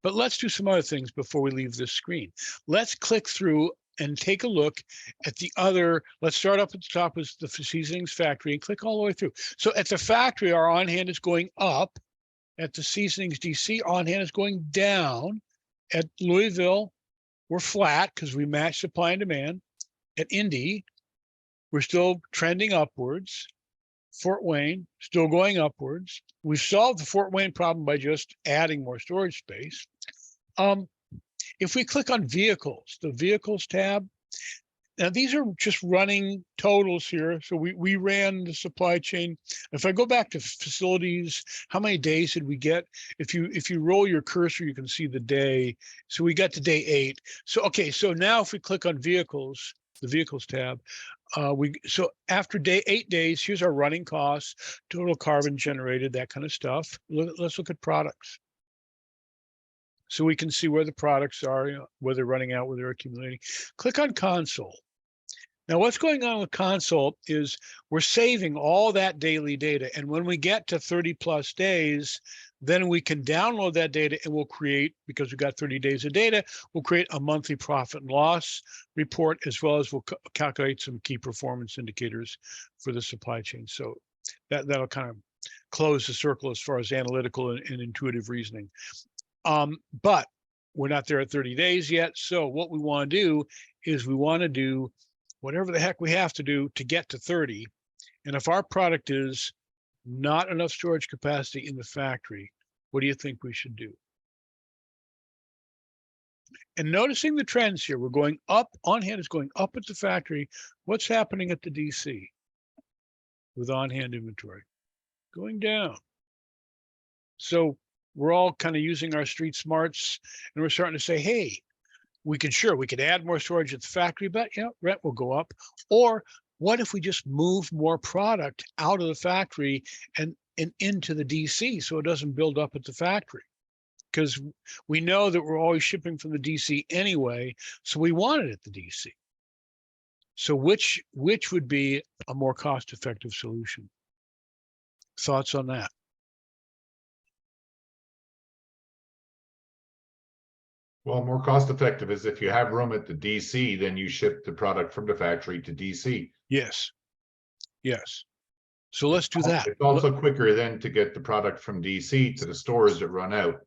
but let's do some other things before we leave this screen. Let's click through and take a look at the other, let's start up at the top with the Seasonings factory and click all the way through. So at the factory, our on hand is going up. At the Seasonings DC, on hand is going down. At Louisville, we're flat because we match supply and demand. At Indy, we're still trending upwards. Fort Wayne, still going upwards. We've solved the Fort Wayne problem by just adding more storage space. If we click on vehicles, the vehicles tab, now these are just running totals here. So we ran the supply chain. If I go back to facilities, how many days did we get? If you roll your cursor, you can see the day. So we got to day 8. So, okay, so now if we click on vehicles, the vehicles tab, so after 8 days, here's our running costs, total carbon generated, that kind of stuff. Let's look at products. So we can see where the products are, you know, where they're running out, where they're accumulating. Click on console. Now what's going on with console is we're saving all that daily data. And when we get to 30 plus days, then we can download that data and we'll create, because we've got 30 days of data, we'll create a monthly profit and loss report, as well as we'll calculate some key performance indicators for the supply chain. So that'll kind of close the circle as far as analytical and intuitive reasoning. But we're not there at 30 days yet. So what we want to do is we want to do whatever the heck we have to do to get to 30. And if our product is not enough storage capacity in the factory, what do you think we should do? And noticing the trends here, we're going up, on hand is going up at the factory. What's happening at the DC with on-hand inventory? Going down. So we're all kind of using our street smarts and we're starting to say, hey, we could add more storage at the factory, but yeah, rent will go up. Or what if we just move more product out of the factory and into the DC so it doesn't build up at the factory? Because we know that we're always shipping from the DC anyway, so we want it at the DC. So which would be a more cost-effective solution? Thoughts on that? Well, more cost effective is if you have room at the DC, then you ship the product from the factory to DC. Yes. Yes. So let's do that. It's also quicker then to get the product from DC to the stores that run out.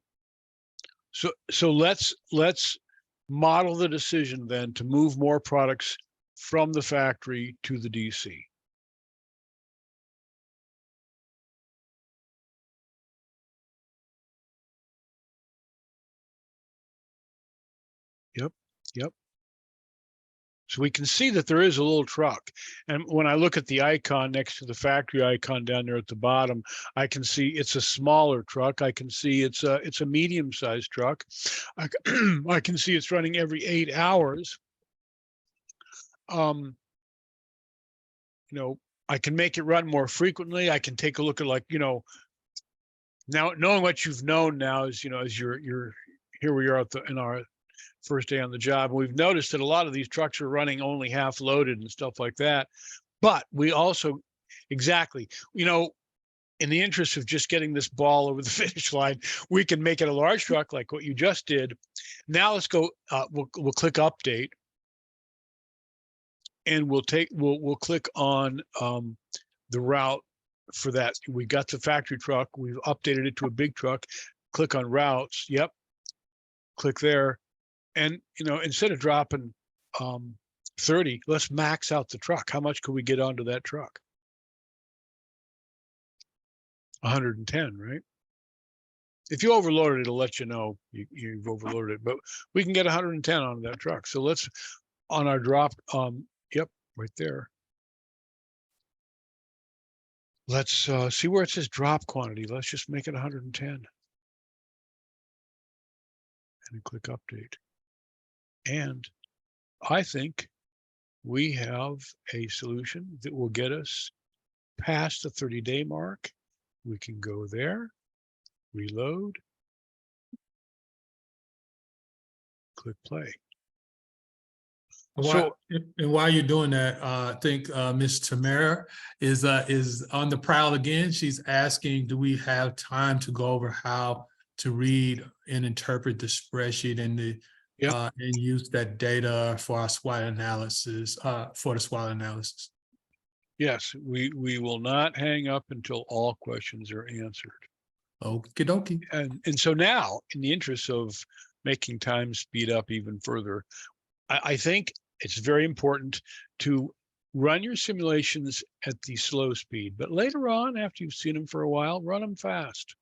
So let's model the decision then to move more products from the factory to the DC. Yep. So we can see that there is a little truck. And when I look at the icon next to the factory icon down there at the bottom, I can see it's a smaller truck. I can see it's a medium-sized truck. I can see it's running every 8 hours. You know, I can make it run more frequently. I can take a look at, like, you know, now knowing what you've known now is, you know, as you're here we are in our first day on the job. We've noticed that a lot of these trucks are running only half loaded and stuff like that. But we also, exactly, you know, in the interest of just getting this ball over the finish line, we can make it a large truck like what you just did. Now let's go, we'll click update. And we'll click on the route for that. We got the factory truck, we've updated it to a big truck. Click on routes, yep. Click there. And instead of dropping 30, let's max out the truck. How much could we get onto that truck? 110, right? If you overload it, it'll let you know you've overloaded it, but we can get 110 onto that truck. So let's, on our drop, yep, right there. Let's see where it says drop quantity. Let's just make it 110. And click update. And I think we have a solution that will get us past the 30-day mark. We can go there, reload, click play. And while you're doing that, I think Ms. Tamara is on the prowl again. She's asking, do we have time to go over how to read and interpret the spreadsheet and and use that data for our SWOT analysis, Yes, we will not hang up until all questions are answered. Okie dokie. And so now, in the interest of making time speed up even further, I think it's very important to run your simulations at the slow speed, but later on, after you've seen them for a while, run them fast.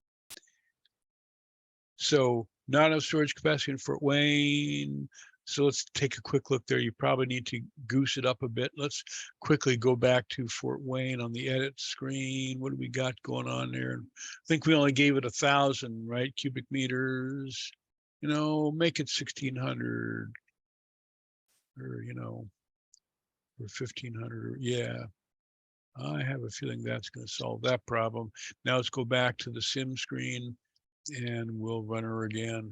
So not enough storage capacity in Fort Wayne. So let's take a quick look there. You probably need to goose it up a bit. Let's quickly go back to Fort Wayne on the edit screen. What do we got going on there? I think we only gave it 1,000, right? Cubic meters, make it 1,600 or, or 1,500. Yeah, I have a feeling that's going to solve that problem. Now let's go back to the sim screen and we'll run her again.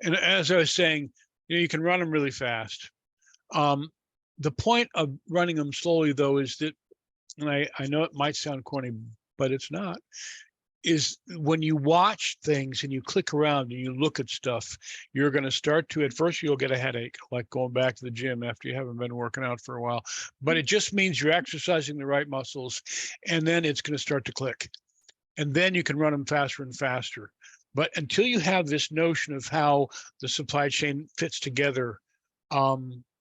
And as I was saying, you can run them really fast. The point of running them slowly, though, is that, and I know it might sound corny, but it's not, is when you watch things and you click around and you look at stuff, you're going to start to, at first you'll get a headache, like going back to the gym after you haven't been working out for a while, but it just means you're exercising the right muscles, and then it's going to start to click. And then you can run them faster and faster. But until you have this notion of how the supply chain fits together,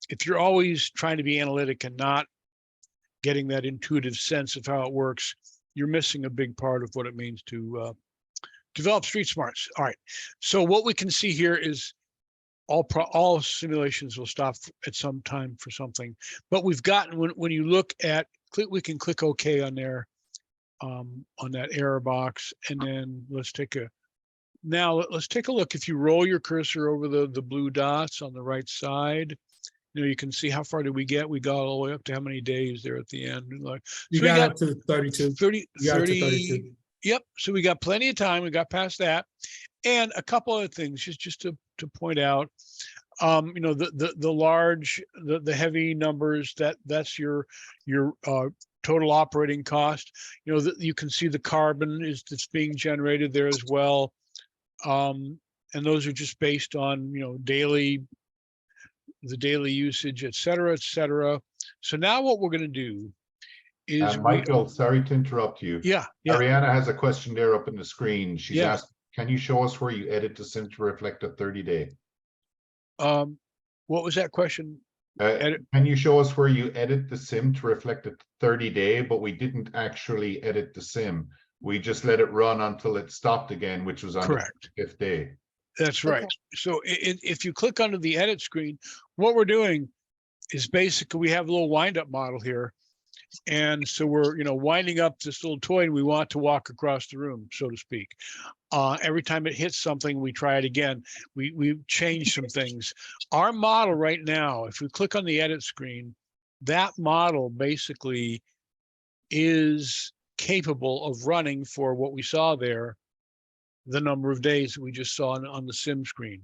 if you're always trying to be analytic and not getting that intuitive sense of how it works, you're missing a big part of what it means to develop street smarts. All right. So what we can see here is all simulations will stop at some time for something. But we've gotten, when you look at, we can click OK on there, on that error box, and then let's take a look. If you roll your cursor over the blue dots on the right side, you can see how far did we get. We got all the way up to how many days there at the end. Like, you got up to 32. 30. Yep. So we got plenty of time. We got past that. And a couple other things just to point out, the large, the heavy numbers, that's your total operating cost. You can see the carbon that's being generated there as well. And those are just based on, the daily usage, et cetera, et cetera. So now what we're going to do is Michael, sorry to interrupt you. Yeah. Ariana has a question there up in the screen. She's asked, can you show us where you edit the sim to reflect a 30-day? What was that question? Can you show us where you edit the sim to reflect a 30-day, but we didn't actually edit the sim. We just let it run until it stopped again, which was on Correct. the 5th day. That's right. Okay. So if you click onto the edit screen, what we're doing is basically we have a little wind-up model here. And so we're, winding up this little toy, and we want to walk across the room, so to speak. Every time it hits something, we try it again. We change some things. Our model right now, if we click on the edit screen, that model basically is capable of running for what we saw there, the number of days that we just saw on the sim screen.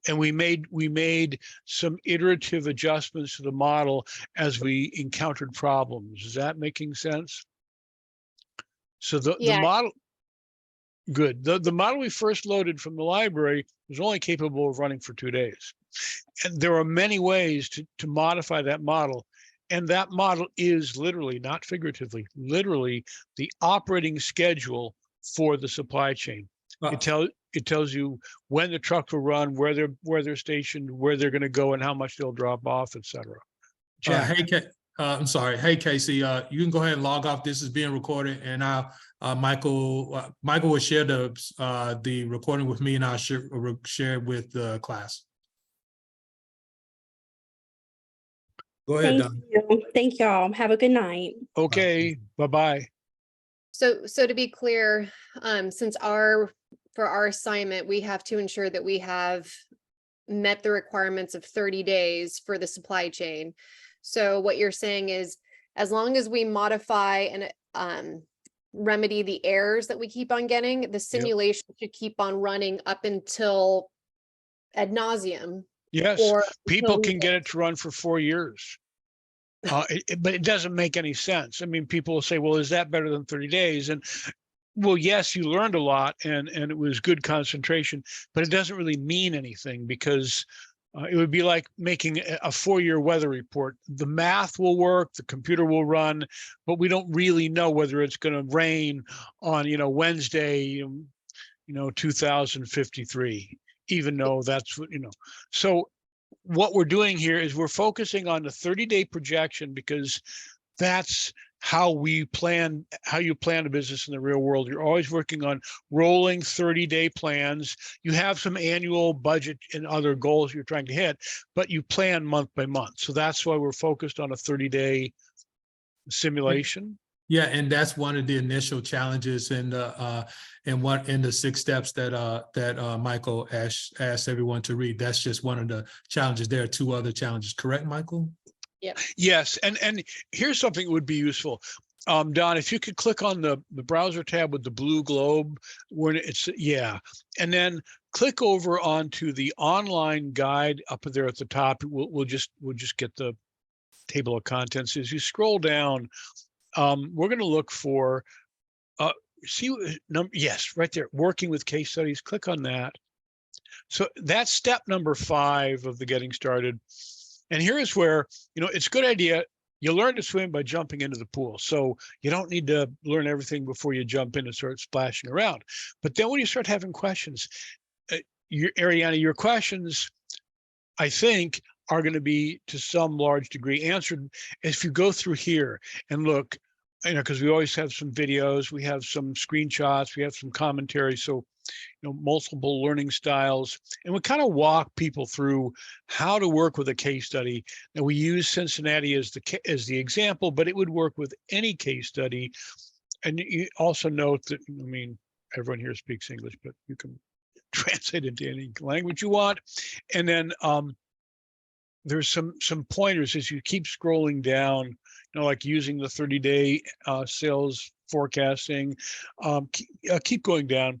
And we made some iterative adjustments to the model as we encountered problems. Is that making sense? So the Yeah. model, good. The model we first loaded from the library was only capable of running for 2 days. And there are many ways to modify that model. And that model is literally, not figuratively, literally the operating schedule for the supply chain. It tells you when the truck will run, where they're stationed, where they're going to go, and how much they'll drop off, etc. I'm sorry. Hey, Casey, you can go ahead and log off. This is being recorded, and Michael will share the recording with me, and I'll share it with the class. Go ahead, Don. Thank y'all. Have a good night. Okay, bye-bye. So to be clear, since for our assignment, we have to ensure that we have met the requirements of 30 days for the supply chain. So what you're saying is, as long as we modify and remedy the errors that we keep on getting, the simulation should keep on running up until ad nauseum. Yes, Or people until can get it to run for 4 years. But it doesn't make any sense. I mean, people will say, well, is that better than 30 days? And well, yes, you learned a lot and it was good concentration, but it doesn't really mean anything because it would be like making a 4-year weather report. The math will work, the computer will run, but we don't really know whether it's going to rain on, Wednesday, 2053, even though that's what, So what we're doing here is we're focusing on the 30-day projection because that's how you plan a business in the real world. You're always working on rolling 30-day plans. You have some annual budget and other goals you're trying to hit, but you plan month by month. So that's why we're focused on a 30-day simulation. Yeah, and that's one of the initial challenges in the 6 steps that Michael asked everyone to read. That's just one of the challenges. There are 2 other challenges, correct, Michael? Yeah. Yes, and here's something that would be useful. Don, if you could click on the browser tab with the blue globe, where and then click over onto the online guide up there at the top. We'll just get the table of contents. As you scroll down, we're going to look for yes, right there, working with case studies. Click on that. So that's step number 5 of the getting started. And here is where, it's a good idea. You learn to swim by jumping into the pool. So you don't need to learn everything before you jump in and start splashing around. But then when you start having questions, Ariana, your questions, I think, are going to be to some large degree answered if you go through here and look, because we always have some videos, we have some screenshots, we have some commentary. So, multiple learning styles, and we kind of walk people through how to work with a case study. And we use Cincinnati as the example, but it would work with any case study. And you also note that, everyone here speaks English, but you can translate into any language you want. And then there's some pointers as you keep scrolling down, like using the 30-day sales forecasting. Keep going down.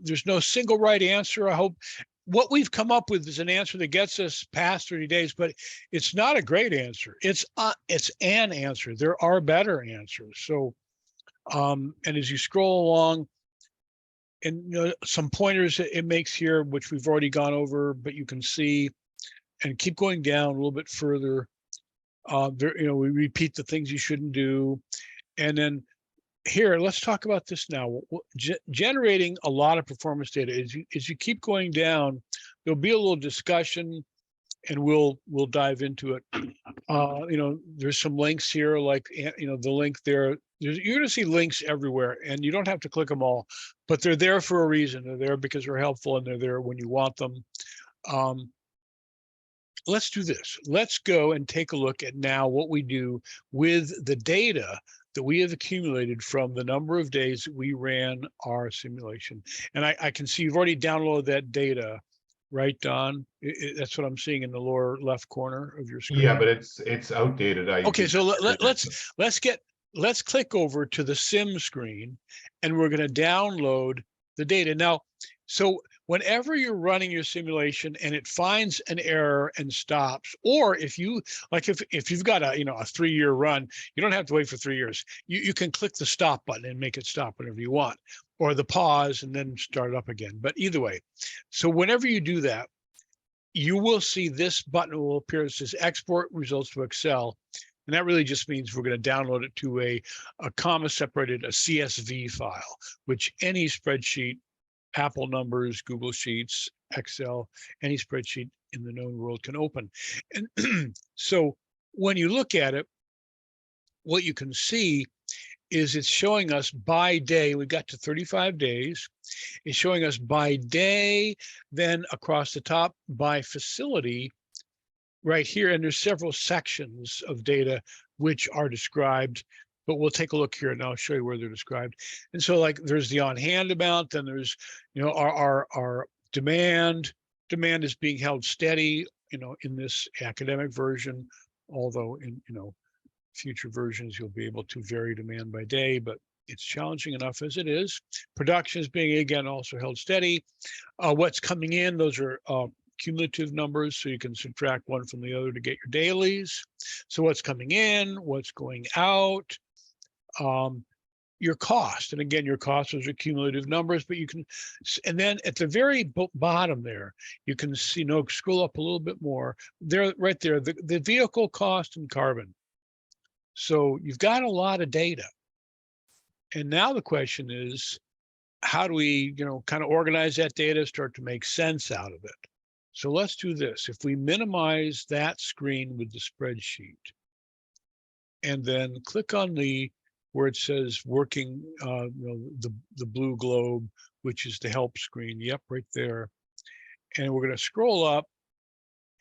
There's no single right answer. I hope what we've come up with is an answer that gets us past 30 days, but it's not a great answer. It's an answer. There are better answers. So, and as you scroll along, and some pointers it makes here, which we've already gone over, but you can see, and keep going down a little bit further. We repeat the things you shouldn't do, and then. Here, let's talk about this now. Generating a lot of performance data. As you keep going down, there'll be a little discussion, and we'll dive into it. There's some links here, like the link there. You're going to see links everywhere, and you don't have to click them all, but they're there for a reason. They're there because they're helpful, and they're there when you want them. Let's do this. Let's go and take a look at now what we do with the data that we have accumulated from the number of days that we ran our simulation. And I can see you've already downloaded that data, right, Don? That's what I'm seeing in the lower left corner of your screen. Yeah, but it's outdated. Okay, so let's click over to the sim screen, and we're going to download the data. Now, so whenever you're running your simulation and it finds an error and stops, or if you like, if you've got a, a 3-year run, you don't have to wait for 3 years. You can click the stop button and make it stop whenever you want, or the pause and then start up again. But either way, so whenever you do that, you will see this button will appear that says export results to Excel. And that really just means we're going to download it to a comma separated, a CSV file, which any spreadsheet, Apple numbers, Google Sheets, Excel, any spreadsheet in the known world can open. And so when you look at it, what you can see is it's showing us by day. We got to 35 days. It's showing us by day, then across the top by facility right here. And there's several sections of data which are described, but we'll take a look here and I'll show you where they're described. And so like there's the on hand amount, then there's, our demand is being held steady, in this academic version, although in, future versions, you'll be able to vary demand by day, but it's challenging enough as it is. Production is being, again, also held steady. What's coming in, those are cumulative numbers, so you can subtract one from the other to get your dailies. So what's coming in, what's going out, your cost. And again, your cost are cumulative numbers, but you can, and then at the very bottom there, you can see, scroll up a little bit more. There, right there, the vehicle cost and carbon. So you've got a lot of data. And now the question is, how do we, kind of organize that data, start to make sense out of it? So let's do this. If we minimize that screen with the spreadsheet and then click on where it says working, the blue globe, which is the help screen. Yep, right there. And we're going to scroll up.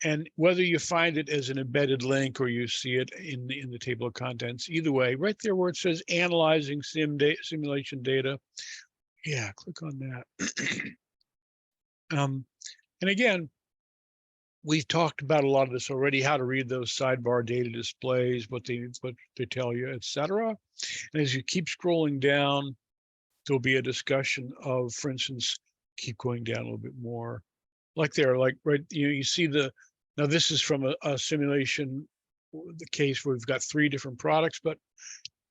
And whether you find it as an embedded link or you see it in the table of contents, either way, right there where it says analyzing simulation data, yeah, click on that. And again, we've talked about a lot of this already, how to read those sidebar data displays, what they tell you, etc. And as you keep scrolling down, there'll be a discussion of, for instance, keep going down a little bit more, like there, like right, you see now this is from a simulation, the case where we've got 3 different products, but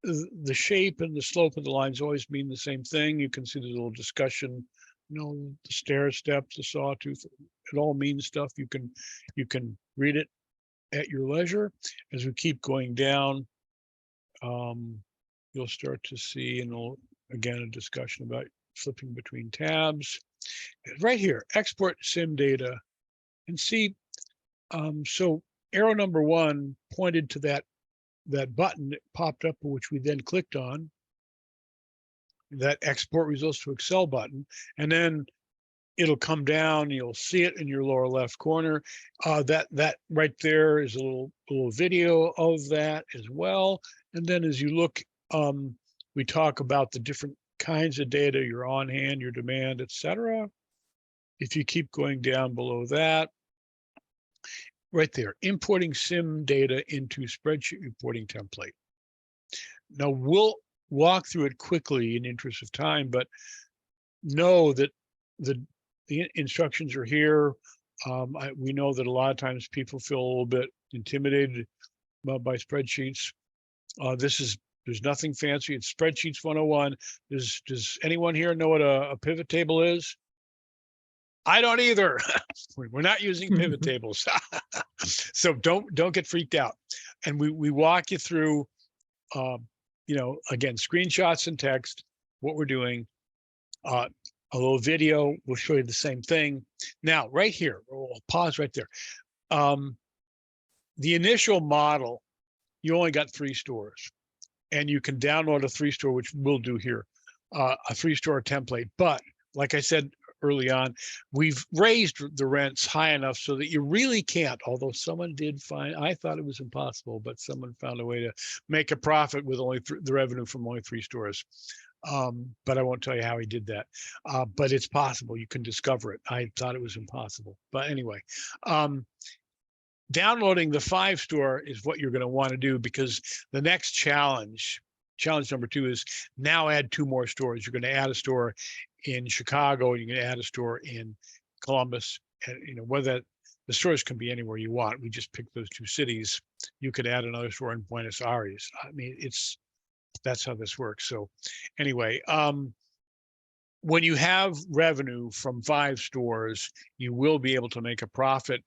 the shape and the slope of the lines always mean the same thing. You can see the little discussion, the stair steps, the sawtooth, it all means stuff. You can read it at your leisure. As we keep going down, you'll start to see, and again, a discussion about flipping between tabs. Right here, export sim data, and see, so arrow number 1 pointed to that button that popped up, which we then clicked on, that export results to Excel button, and then it'll come down, you'll see it in your lower left corner. That right there is a little video of that as well. And then as you look, we talk about the different kinds of data, your on hand, your demand, etc. If you keep going down below that, right there, importing sim data into spreadsheet reporting template. Now we'll walk through it quickly in interest of time, but know that the instructions are here. We know that a lot of times people feel a little bit intimidated by spreadsheets. There's nothing fancy. It's Spreadsheets 101. Does anyone here know what a pivot table is? I don't either. We're not using pivot tables. So don't get freaked out. And we walk you through, again, screenshots and text, what we're doing. A little video will show you the same thing. Now, right here, we'll pause right there. The initial model, you only got 3 stores, and you can download a 3-store, which we'll do here, a 3-store template. But like I said early on, we've raised the rents high enough so that you really can't, although someone did I thought it was impossible, but someone found a way to make a profit with only the revenue from only 3 stores. But I won't tell you how he did that. But it's possible. You can discover it. I thought it was impossible. But anyway, downloading the 5-store is what you're going to want to do, because the next challenge challenge number 2 is now add 2 more stores. You're going to add a store in Chicago, and you're going to add a store in Columbus, and whether the stores can be anywhere you want. We just picked those 2 cities. You could add another store in Buenos Aires. I mean, that's how this works. So anyway, when you have revenue from 5 stores, you will be able to make a profit.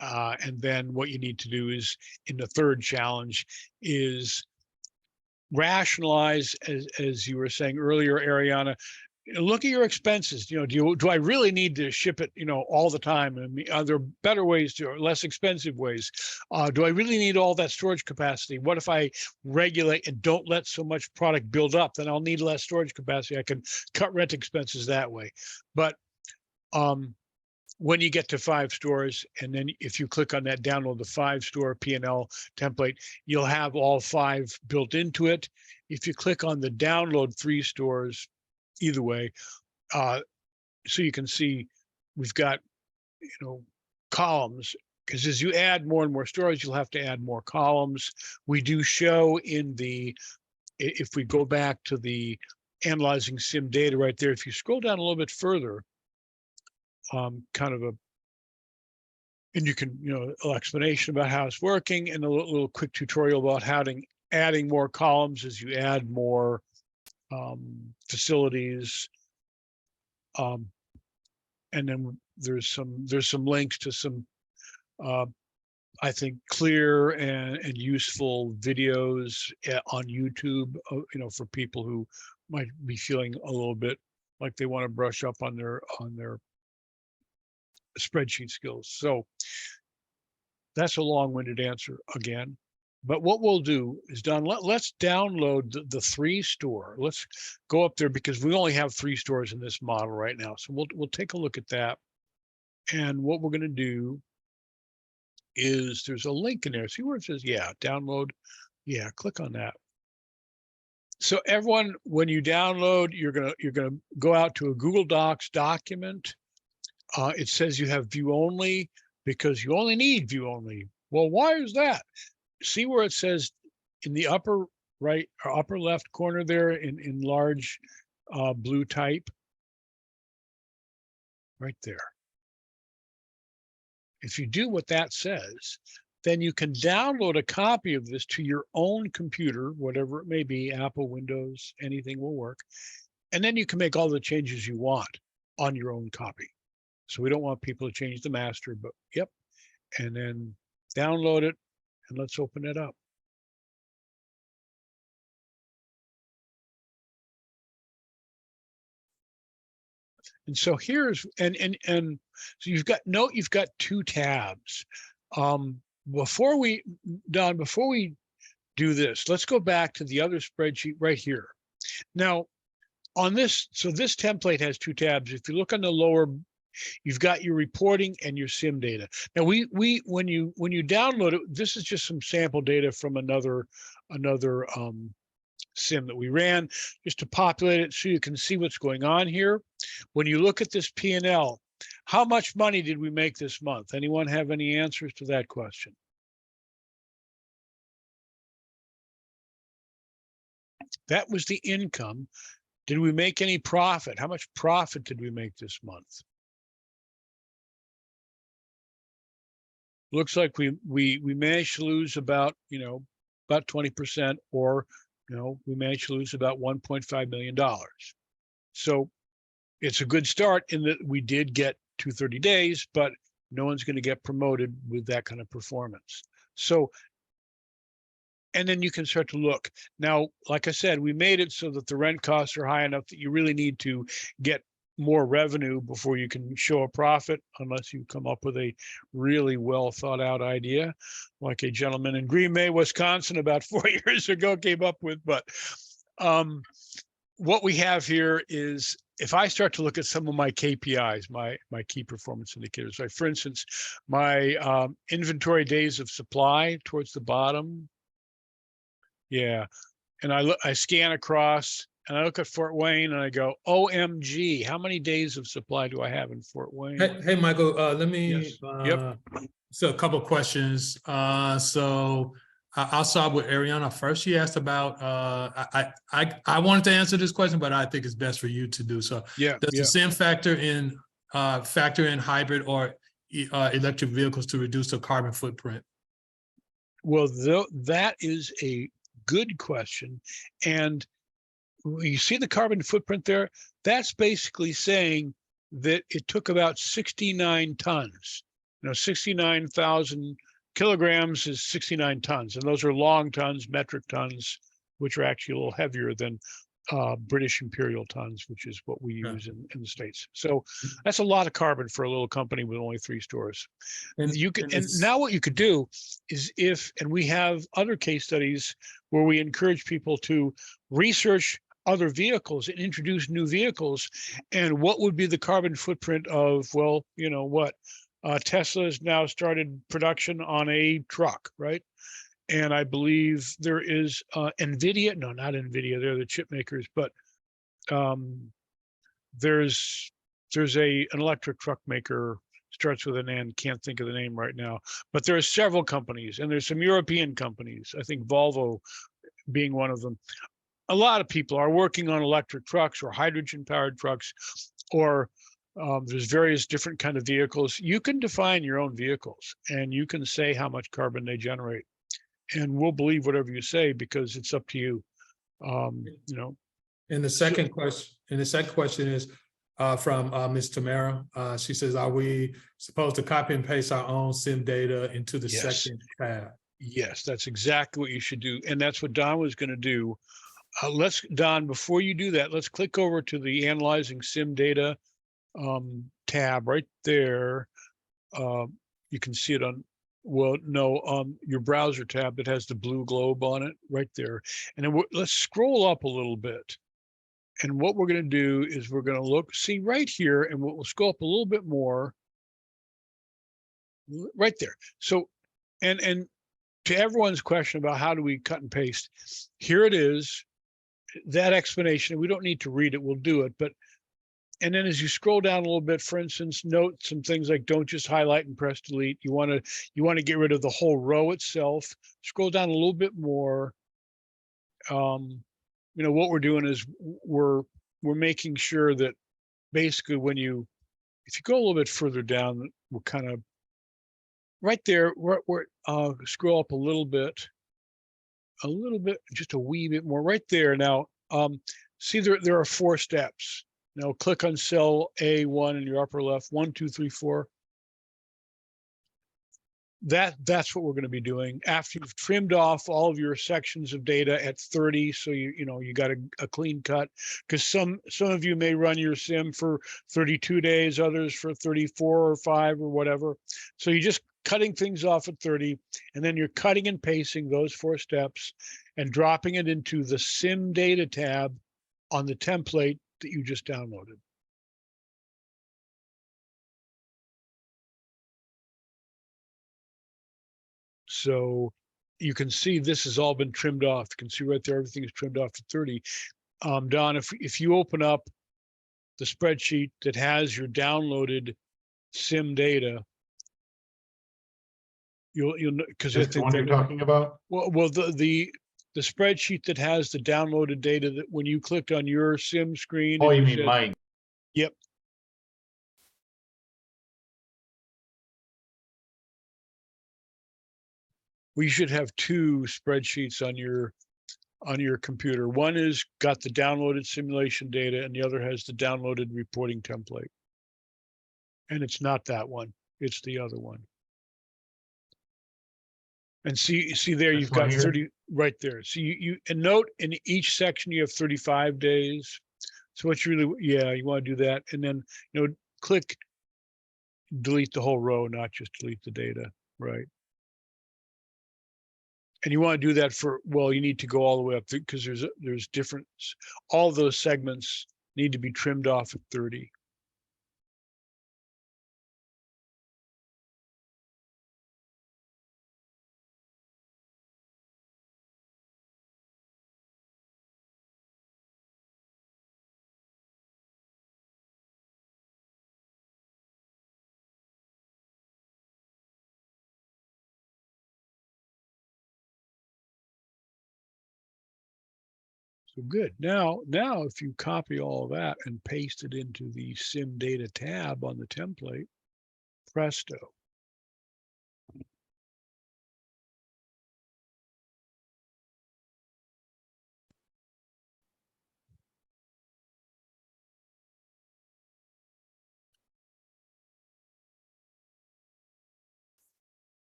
And then what you need to do is, in the 3rd challenge, is rationalize, as you were saying earlier, Ariana, look at your expenses. Do I really need to ship it, all the time? I mean, are there better ways to, or less expensive ways? Do I really need all that storage capacity? What if I regulate and don't let so much product build up? Then I'll need less storage capacity. I can cut rent expenses that way. But when you get to 5 stores, and then if you click on that download the 5-store P&L template, you'll have all 5 built into it. If you click on the download 3 stores, either way, so you can see we've got columns, because as you add more and more stores, you'll have to add more columns. We do show if we go back to the analyzing sim data right there, if you scroll down a little bit further, and you can explanation about how it's working, and a little quick tutorial about how to adding more columns as you add more facilities, and then there's some links to some I think clear and useful videos on YouTube, for people who might be feeling a little bit like they want to brush up on their spreadsheet skills. So that's a long-winded answer again. But what we'll do is, Don, let's download the 3-store. Let's go up there, because we only have 3 stores in this model right now. So we'll take a look at that. And what we're going to do is, there's a link in there. See where it says, download. Yeah, click on that. So everyone, when you download, you're gonna go out to a Google Docs document. It says you have view only, because you only need view only. Well, why is that? See where it says in the upper right or upper left corner there in large blue type? Right there. If you do what that says, then you can download a copy of this to your own computer, whatever it may be, Apple, Windows, anything will work. And then you can make all the changes you want on your own copy. So we don't want people to change the master, but yep. And then download it, and let's open it up. And so here's, and so you've got 2 tabs. Before we do this, let's go back to the other spreadsheet right here. Now on this, so this template has 2 tabs. If you look on the lower, you've got your reporting and your sim data. Now when you download it, this is just some sample data from another sim that we ran, just to populate it so you can see what's going on here. When you look at this P&L, how much money did we make this month? Anyone have any answers to that question? That was the income. Did we make any profit? How much profit did we make this month? Looks like we managed to lose about 20%, or we managed to lose about $1.5 million. So it's a good start in that we did get 230 days, but no one's going to get promoted with that kind of performance. So, and then you can start to look. Now, like I said, we made it so that the rent costs are high enough that you really need to get more revenue before you can show a profit, unless you come up with a really well thought out idea, like a gentleman in Green Bay, Wisconsin about 4 years ago came up with. But what we have here is, if I start to look at some of my KPIs, my key performance indicators, like for instance, my inventory days of supply towards the bottom. Yeah, and I scan across, and I look at Fort Wayne, and I go, OMG, how many days of supply do I have in Fort Wayne? Hey, Michael, let me, Yes. Yep. So a couple of questions. So I'll start with Ariana first. She asked about, I wanted to answer this question, but I think it's best for you to do so. Yeah, Does yeah. the SIM factor in hybrid or electric vehicles to reduce the carbon footprint? Well, that is a good question. And you see the carbon footprint there? That's basically saying that it took about 69 tons. 69,000 kilograms is 69 tons. And those are long tons, metric tons, which are actually a little heavier than British imperial tons, which is what we use in the States. So that's a lot of carbon for a little company with only 3 stores. And Now what you could do is and we have other case studies where we encourage people to research other vehicles and introduce new vehicles, and what would be the carbon footprint of, well, Tesla has now started production on a truck, right? And I believe there is NVIDIA. No, not NVIDIA. They're the chip makers, but there's an electric truck maker, starts with an N. Can't think of the name right now. But there are several companies, and there's some European companies. I think Volvo being one of them. A lot of people are working on electric trucks or hydrogen-powered trucks, or there's various different kind of vehicles. You can define your own vehicles, and you can say how much carbon they generate. And we'll believe whatever you say because it's up to you. And the second question is from Ms. Tamara. She says, are we supposed to copy and paste our own SIM data into the Yes. second tab? Yes, that's exactly what you should do. And that's what Don was going to do. Don, before you do that, let's click over to the Analyzing SIM Data tab right there. You can see it on, your browser tab that has the blue globe on it right there. And then let's scroll up a little bit. And what we're going to do is we're going to see right here, and we'll scroll up a little bit more right there. So, and to everyone's question about how do we cut and paste, here it is, that explanation. We don't need to read it, we'll do it. And then as you scroll down a little bit, for instance, note some things like don't just highlight and press delete. You want to get rid of the whole row itself. Scroll down a little bit more. What we're doing is we're making sure that basically if you go a little bit further down, we're kind of right there. We're scroll up a little bit, just a wee bit more right there. Now, see there are 4 steps. Now click on cell A1 in your upper left, 1, 2, 3, 4. That's what we're going to be doing after you've trimmed off all of your sections of data at 30. So you got a clean cut, because some of you may run your SIM for 32 days, others for 34 or 5 or whatever. So you're just cutting things off at 30, and then you're cutting and pasting those 4 steps and dropping it into the SIM data tab on the template that you just downloaded. So you can see this has all been trimmed off. You can see right there, everything is trimmed off to 30. Don, if you open up the spreadsheet that has your downloaded SIM data, you'll because I Just the think one you're talking about? well the spreadsheet that has the downloaded data, that when you clicked on your SIM screen. Oh, you mean mine? Yep. We should have 2 spreadsheets on your computer. One is got the downloaded simulation data, and the other has the downloaded reporting template. And it's not that one, it's the other one. And see there, This you've one got here? 30 right there. So and note in each section you have 35 days. So what you want to do that, and then click delete the whole row, not just delete the data, right? And you want to do that you need to go all the way up because there's different, all those segments need to be trimmed off at 30. So good. Now if you copy all of that and paste it into the sim data tab on the template, presto.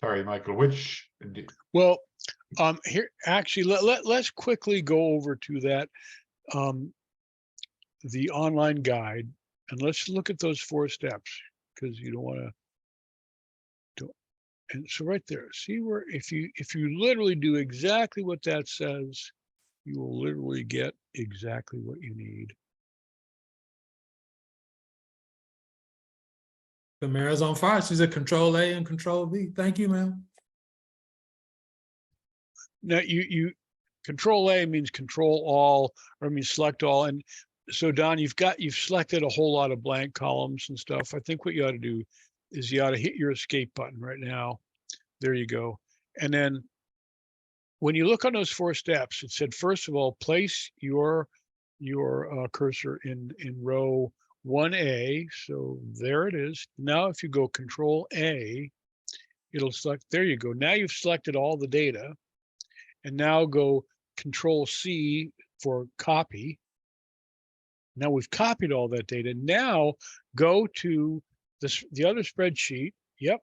Sorry, Michael, which, Well, here, actually, let's quickly go over to that, the online guide, and let's look at those 4 steps, because you don't want to do. And so right there, see where if you literally do exactly what that says, you will literally get exactly what you need. The mayor's on fire. She's at Control A and Control V. Thank you, ma'am. Now you Control A means control all, or it means select all. And so Don, you've selected a whole lot of blank columns and stuff. I think what you ought to do is you ought to hit your escape button right now. There you go. And then when you look on those 4 steps, it said, first of all, place your cursor in row 1A. So there it is. Now, if you go Control A, it'll select, there you go. Now you've selected all the data. And now go Control C for copy. Now we've copied all that data. Now go to the other spreadsheet. Yep.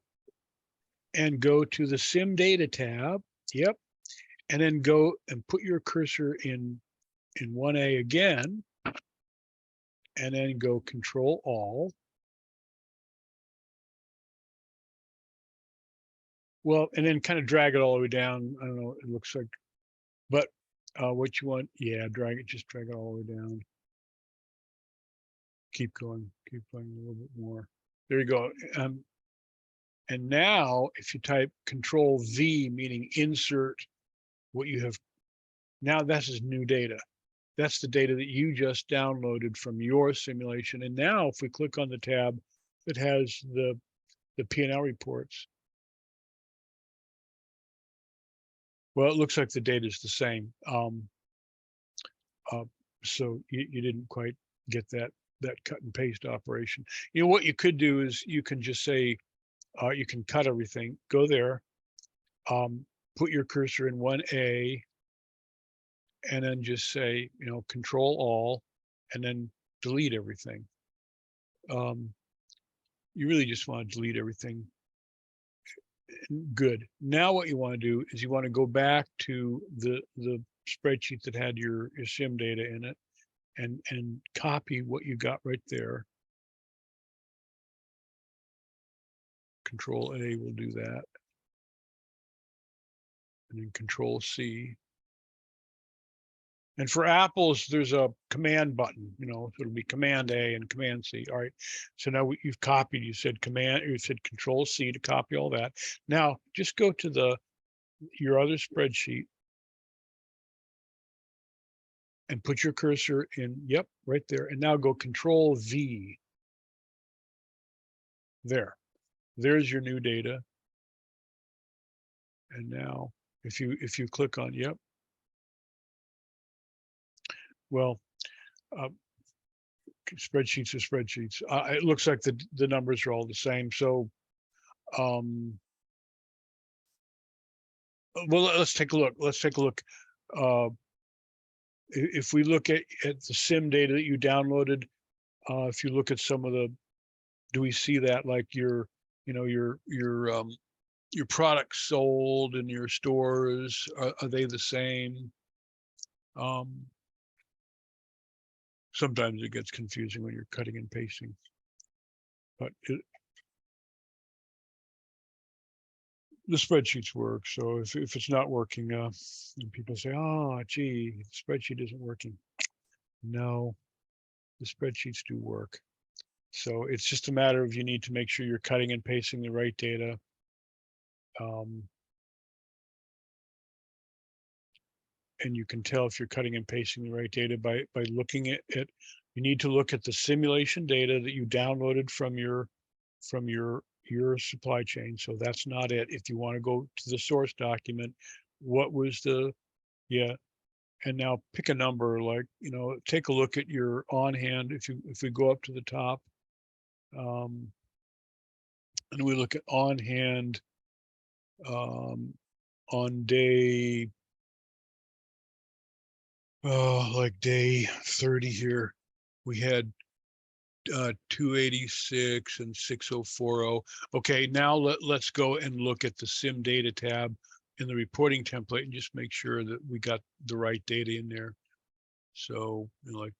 And go to the sim data tab. Yep. And then go and put your cursor in 1A again. And then go Control All. Well, and then kind of drag it all the way down. I don't know, it looks like, but what you want, yeah, just drag it all the way down. Keep going a little bit more. There you go. And now if you type Control V, meaning insert what you have, now this is new data. That's the data that you just downloaded from your simulation. And now if we click on the tab that has the P&L reports, well, it looks like the data is the same. So you didn't quite get that cut and paste operation. You know, what you could do is you can just say, you can cut everything, go there, put your cursor in 1A, and then just say, you know, Control All, and then delete everything. You really just want to delete everything. Good. Now what you want to do is you want to go back to the spreadsheet that had your sim data in it, and copy what you got right there. Control A will do that. And then Control C. And for Apples, there's a command button, you know, so it'll be Command A and Command C. All right. So now you've copied, you said Control C to copy all that. Now just go to your other spreadsheet and put your cursor in, yep, right there. And now go Control V. There's your new data. And now if you click on, yep. Well, spreadsheets are spreadsheets. It looks like the numbers are all the same. So, well, let's take a look. If we look at the sim data that you downloaded, if you look at some of do we see that, like your products sold in your stores, are they the same? Sometimes it gets confusing when you're cutting and pasting, but the spreadsheets work. So if it's not working, and people say, oh, gee, the spreadsheet isn't working. No, the spreadsheets do work. So it's just a matter of, you need to make sure you're cutting and pasting the right data. And you can tell if you're cutting and pasting the right data by looking at it. You need to look at the simulation data that you downloaded from your supply chain. So that's not it. If you want to go to the source document, what was And now pick a number, like, you know, take a look at your on hand. If we go up to the top, and we look at on hand, on day, like day 30 here, we had 286 and 6040. Okay, now let's go and look at the sim data tab in the reporting template and just make sure that we got the right data in there. So, you know, like,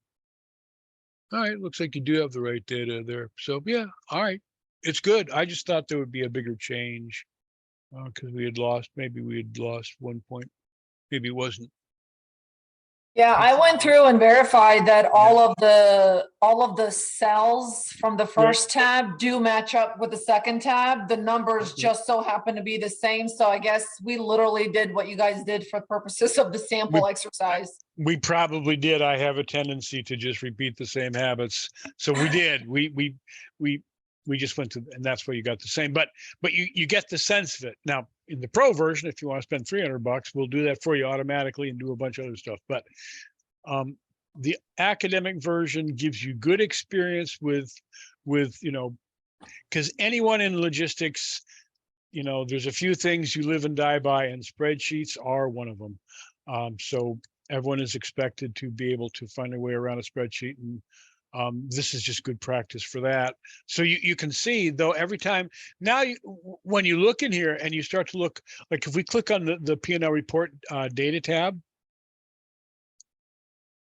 all right, looks like you do have the right data there. So yeah, all right, it's good. I just thought there would be a bigger change because maybe we had lost 1 point. Maybe it wasn't. Yeah, I went through and verified that all of the cells from the first tab do match up with the second tab. The numbers just so happen to be the same. So I guess we literally did what you guys did for purposes of the sample exercise. We probably did. I have a tendency to just repeat the same habits. So we did. We just went to, and that's where you got the same. But you get the sense of it. Now in the pro version, if you want to spend $300, we'll do that for you automatically and do a bunch of other stuff. But the academic version gives you good experience with you know, because anyone in logistics, you know, there's a few things you live and die by, and spreadsheets are one of them. So everyone is expected to be able to find their way around a spreadsheet, and this is just good practice for that. So you can see, though, every time now when you look in here and you start to look, like if we click on the P&L report data tab,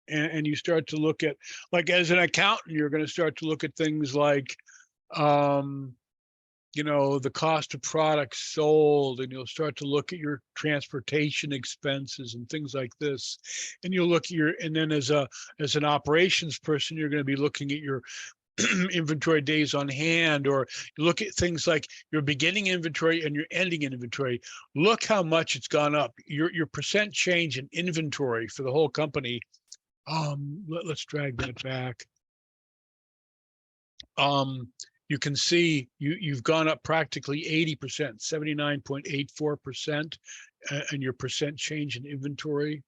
and you start to look at, like, as an accountant, you're going to start to look at things like you know, the cost of products sold, and you'll start to look at your transportation expenses and things like this. And you'll look at and then as an operations person, you're going to be looking at your inventory days on hand, or you look at things like your beginning inventory and your ending inventory. Look how much it's gone up. Your percent change in inventory for the whole company. Let's drag that back. You can see you've gone up practically 80%, 79.84%, and your percent change in inventory.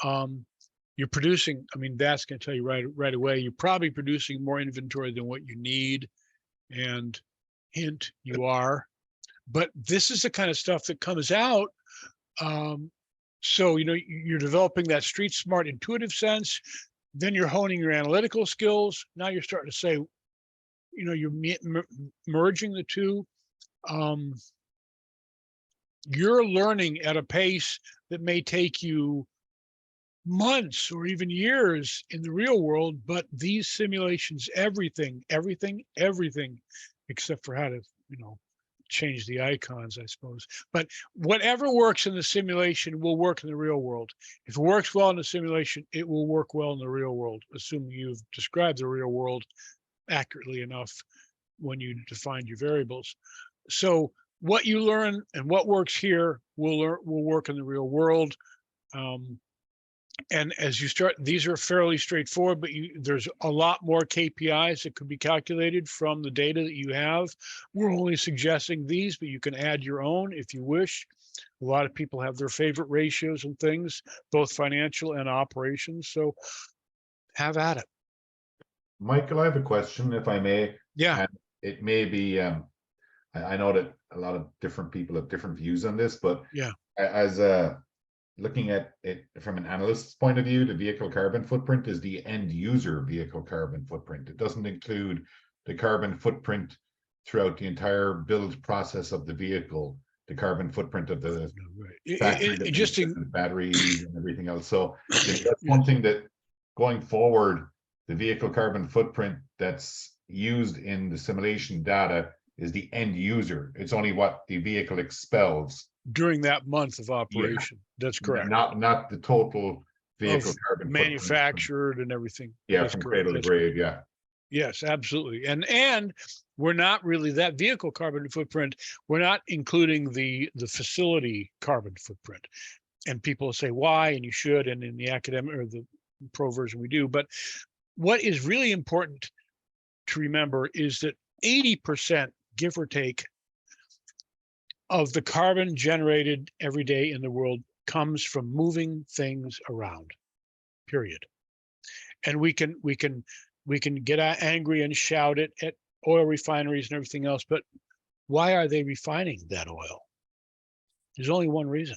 You're producing, I mean, that's going to tell you right away, you're probably producing more inventory than what you need. And hint, you are. But this is the kind of stuff that comes out. So, you know, you're developing that street smart intuitive sense. Then you're honing your analytical skills. Now you're starting to say, you know, you're merging the two. You're learning at a pace that may take you months or even years in the real world, but these simulations, everything, except for how to, you know, change the icons, I suppose. But whatever works in the simulation will work in the real world. If it works well in the simulation, it will work well in the real world, assuming you've described the real world accurately enough when you define your variables. So what you learn and what works here will work in the real world. And as you start, these are fairly straightforward, but there's a lot more KPIs that could be calculated from the data that you have. We're only suggesting these, but you can add your own if you wish. A lot of people have their favorite ratios and things, both financial and operations. So have at it. Michael, I have a question, if I may. Yeah. And it may be, I know that a lot of different people have different views on this, but yeah, as looking at it from an analyst's point of view, the vehicle carbon footprint is the end user vehicle carbon footprint. It doesn't include the carbon footprint throughout the entire build process of the vehicle, the carbon footprint of the factory, the batteries and everything else. So that's one thing that going forward, the vehicle carbon footprint that's used in the simulation data is the end user. It's only what the vehicle expels during that month of operation. Yeah. That's correct. Not the total vehicle carbon manufactured and everything. Yeah, that's from correct. cradle to grave. Yeah. Yes, absolutely. And we're not really that vehicle carbon footprint. We're not including the facility carbon footprint. And people say why, and you should, and in the academic or the pro version we do. But what is really important to remember is that 80%, give or take, of the carbon generated every day in the world comes from moving things around, period. And we can get angry and shout it at oil refineries and everything else, but why are they refining that oil? There's only one reason,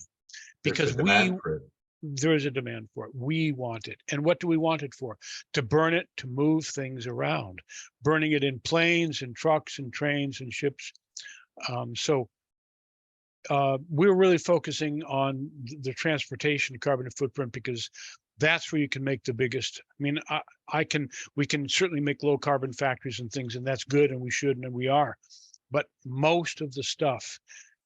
There's because a demand for it. there is a demand for it. We want it. And what do we want it for? To burn it, to move things around, burning it in planes and trucks and trains and ships. We're really focusing on the transportation carbon footprint, because that's where you can make the biggest. I mean, we can certainly make low carbon factories and things, and that's good, and we should, and we are. But most of the stuff,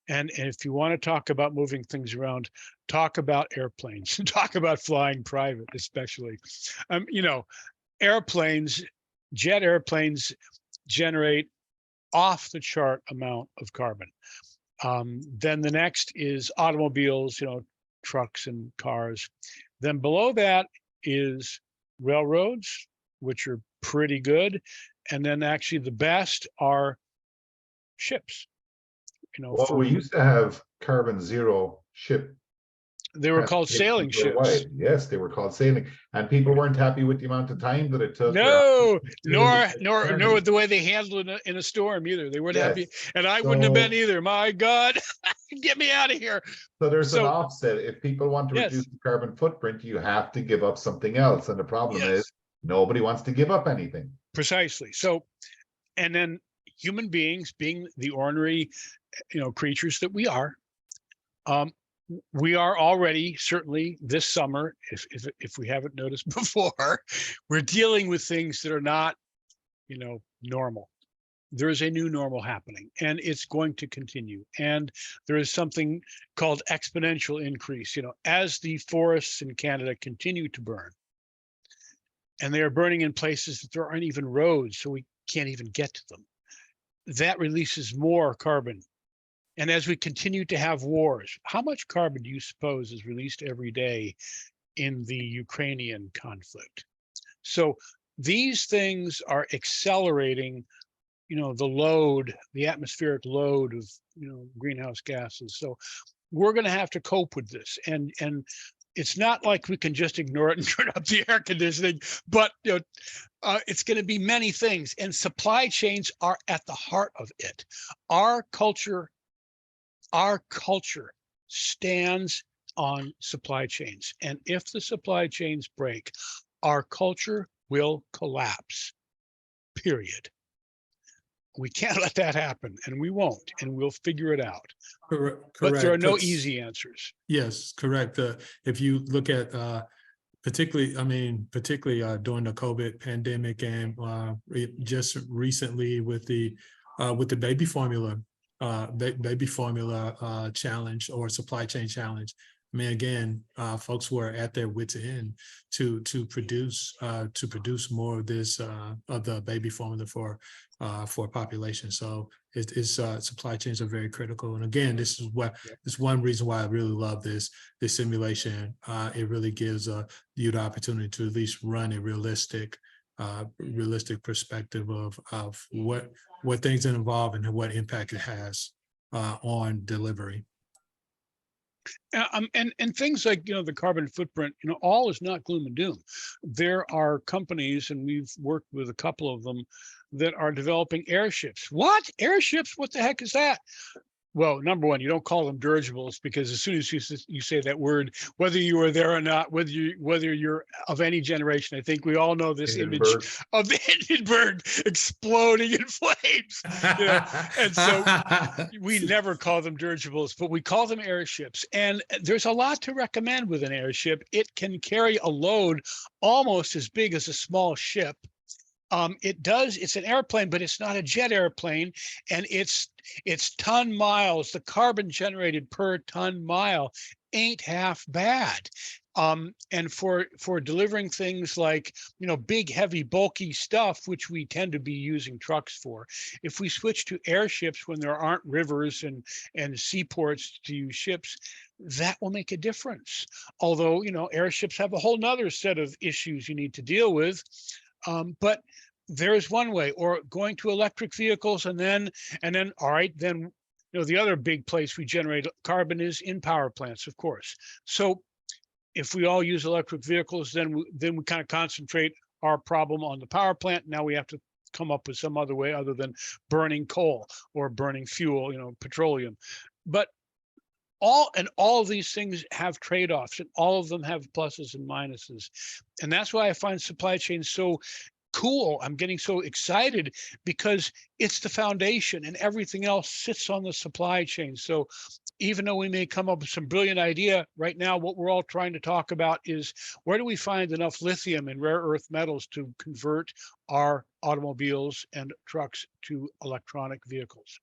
and if you want to talk about moving things around, talk about airplanes, talk about flying private, especially. You know, jet airplanes generate off the chart amount of carbon. Then the next is automobiles, you know, trucks and cars. Then below that is railroads, which are pretty good. And then actually the best are ships. You know, Well, we used to have carbon zero ship. they were called sailing ships. Yes, they were called sailing, and people weren't happy with the amount of time that it took. No, nor journey. the way they handled it in a storm either. They weren't Yes. happy, and I wouldn't have been So- either. My God, get me out of here. So there's an So- offset. If people want to Yes. reduce the carbon footprint, you have to give up something else. And the problem Yes. is nobody wants to give up anything. Precisely. So, and then human beings, being the ornery, you know, creatures that we are already, certainly this summer, if we haven't noticed before, we're dealing with things that are not, you know, normal. There is a new normal happening, and it's going to continue. And there is something called exponential increase. You know, as the forests in Canada continue to burn, and they are burning in places that there aren't even roads, so we can't even get to them, that releases more carbon. And as we continue to have wars, how much carbon do you suppose is released every day in the Ukrainian conflict? So these things are accelerating, you know, the atmospheric load of, you know, greenhouse gases. So we're going to have to cope with this. And it's not like we can just ignore it and turn up the air conditioning, but you know, it's going to be many things. And supply chains are at the heart of it. Our culture stands on supply chains. And if the supply chains break, our culture will collapse, period. We can't let that happen, and we won't, and we'll figure it out. Correct. But there are no But- easy answers. Yes, correct. If you look at particularly during the COVID pandemic and just recently with the baby formula challenge or supply chain challenge. I mean, again, folks were at their wits' end to produce more of this of the baby formula for population. So it's supply chains are very critical. And again, this is one reason why I really love this simulation. It really gives you the opportunity to at least run a realistic perspective of what things involve and what impact it has on delivery. And things like, you know, the carbon footprint, you know, all is not gloom and doom. There are companies, and we've worked with a couple of them, that are developing airships. What? Airships? What the heck is that? Well, number one, you don't call them dirigibles, because as soon as you say that word, whether you were there or not, whether you're of any generation, I think we all know this image of the Hindenburg exploding in flames. You know? And so we never call them dirigibles, but we call them airships. And there's a lot to recommend with an airship. It can carry a load almost as big as a small ship. It's an airplane, but it's not a jet airplane, and it's ton miles. The carbon generated per ton mile ain't half bad. And for delivering things like, you know, big, heavy, bulky stuff, which we tend to be using trucks for, if we switch to airships when there aren't rivers and seaports to use ships, that will make a difference. Although, you know, airships have a whole nother set of issues you need to deal with. But there is one way, or going to electric vehicles, and then all right, then the other big place we generate carbon is in power plants, of course. So if we all use electric vehicles, then we kind of concentrate our problem on the power plant. Now we have to come up with some other way other than burning coal or burning fuel, petroleum. But all of these things have trade-offs, and all of them have pluses and minuses. And that's why I find supply chain so cool. I'm getting so excited because it's the foundation and everything else sits on the supply chain. So even though we may come up with some brilliant idea right now, what we're all trying to talk about is where do we find enough lithium and rare earth metals to convert our automobiles and trucks to electronic vehicles?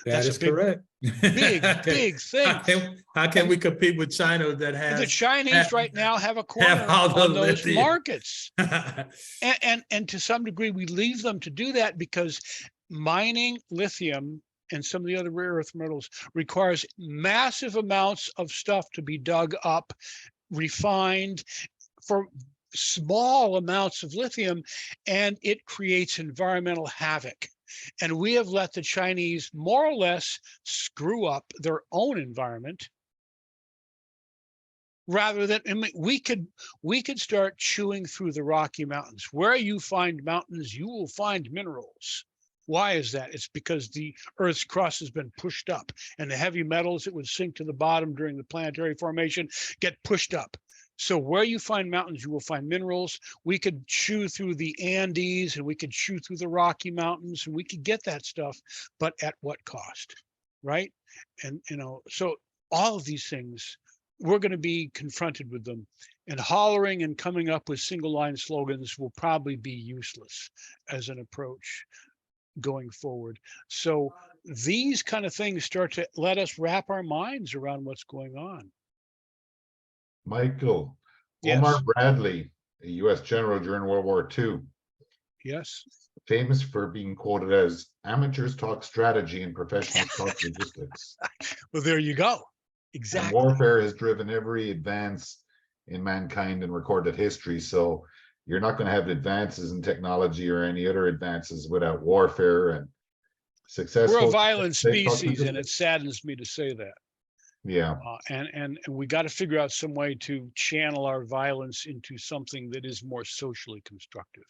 That That's a is big, correct. big thing. How can we compete with China that And has the Chinese right now have a corner all the on those lithium? markets. And to some degree, we leave them to do that because mining lithium and some of the other rare earth metals requires massive amounts of stuff to be dug up, refined for small amounts of lithium, and it creates environmental havoc. And we have let the Chinese more or less screw up their own environment rather than, we could start chewing through the Rocky Mountains. Where you find mountains, you will find minerals. Why is that? It's because the Earth's crust has been pushed up, and the heavy metals that would sink to the bottom during the planetary formation get pushed up. So where you find mountains, you will find minerals. We could chew through the Andes and we could chew through the Rocky Mountains and we could get that stuff, but at what cost, right? And, so all of these things, we're going to be confronted with them, and hollering and coming up with single line slogans will probably be useless as an approach going forward. So these kind of things start to let us wrap our minds around what's going on. Michael, Yes. Omar Bradley, a U.S. general during World War II, Yes. famous for being quoted as amateurs talk strategy and professionals talk logistics. Well, there you go. And Exactly. warfare has driven every advance in mankind in recorded history. So you're not going to have advances in technology or any other advances without warfare and successful. We're a violent they talk species, and it logistics. saddens me to say that. Yeah, And we got to figure out some way to channel our violence into something that is more socially constructive.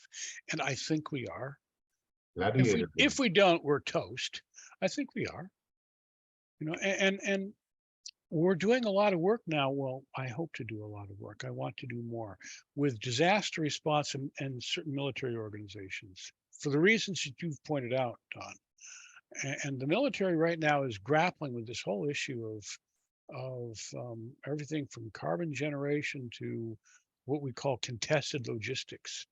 And I think we are. gladiator. If we don't, we're toast. I think we are. And we're doing a lot of work now. Well, I hope to do a lot of work. I want to do more with disaster response and certain military organizations for the reasons that you've pointed out, Don. And the military right now is grappling with this whole issue of everything from carbon generation to what we call contested logistics.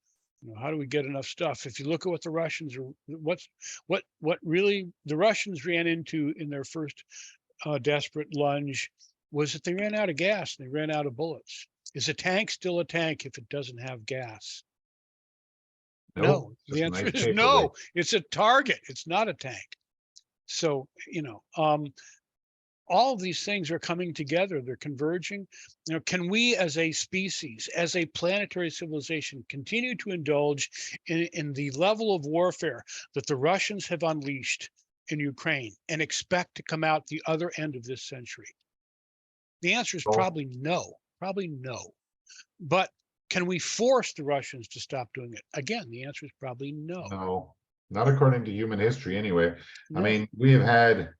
How do we get enough stuff? If you look at what the Russians are, what really the Russians ran into in their first desperate lunge was that they ran out of gas and they ran out of bullets. Is a tank still a tank if it doesn't have gas? No, the answer is no. It's a target. It's not a tank. So, all of these things are coming together. They're converging. Can we as a species, as a planetary civilization, continue to indulge in the level of warfare that the Russians have unleashed in Ukraine and expect to come out the other end of this century? The answer is probably no, But can we force the Russians to stop doing it? Again, the answer is probably no. No, not according to human history anyway. No. I mean, we have had,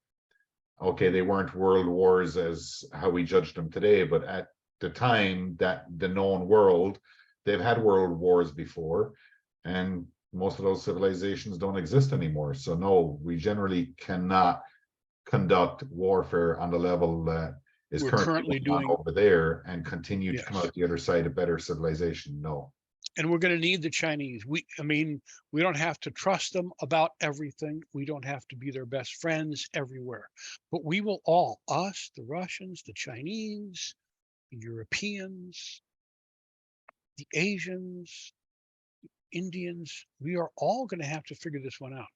okay, they weren't world wars as how we judge them today, but at the time that the known world, they've had world wars before, and most of those civilizations don't exist anymore. So no, we generally cannot conduct warfare on the level that is We're currently currently going on over there and continue to Yes. come out the other side a better civilization. No. And we're going to need the Chinese. We don't have to trust them about everything. We don't have to be their best friends everywhere. But we will all, us, the Russians, the Chinese, the Europeans, the Asians, Indians, we are all going to have to figure this one out.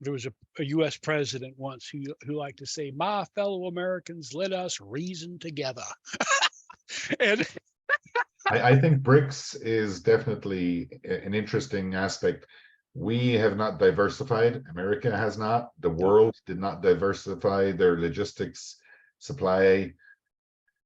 There was a US president once who liked to say, "My fellow Americans, let us reason together." And I think BRICS is definitely an interesting aspect We have not diversified. America has not. The world did not diversify their logistics, supply,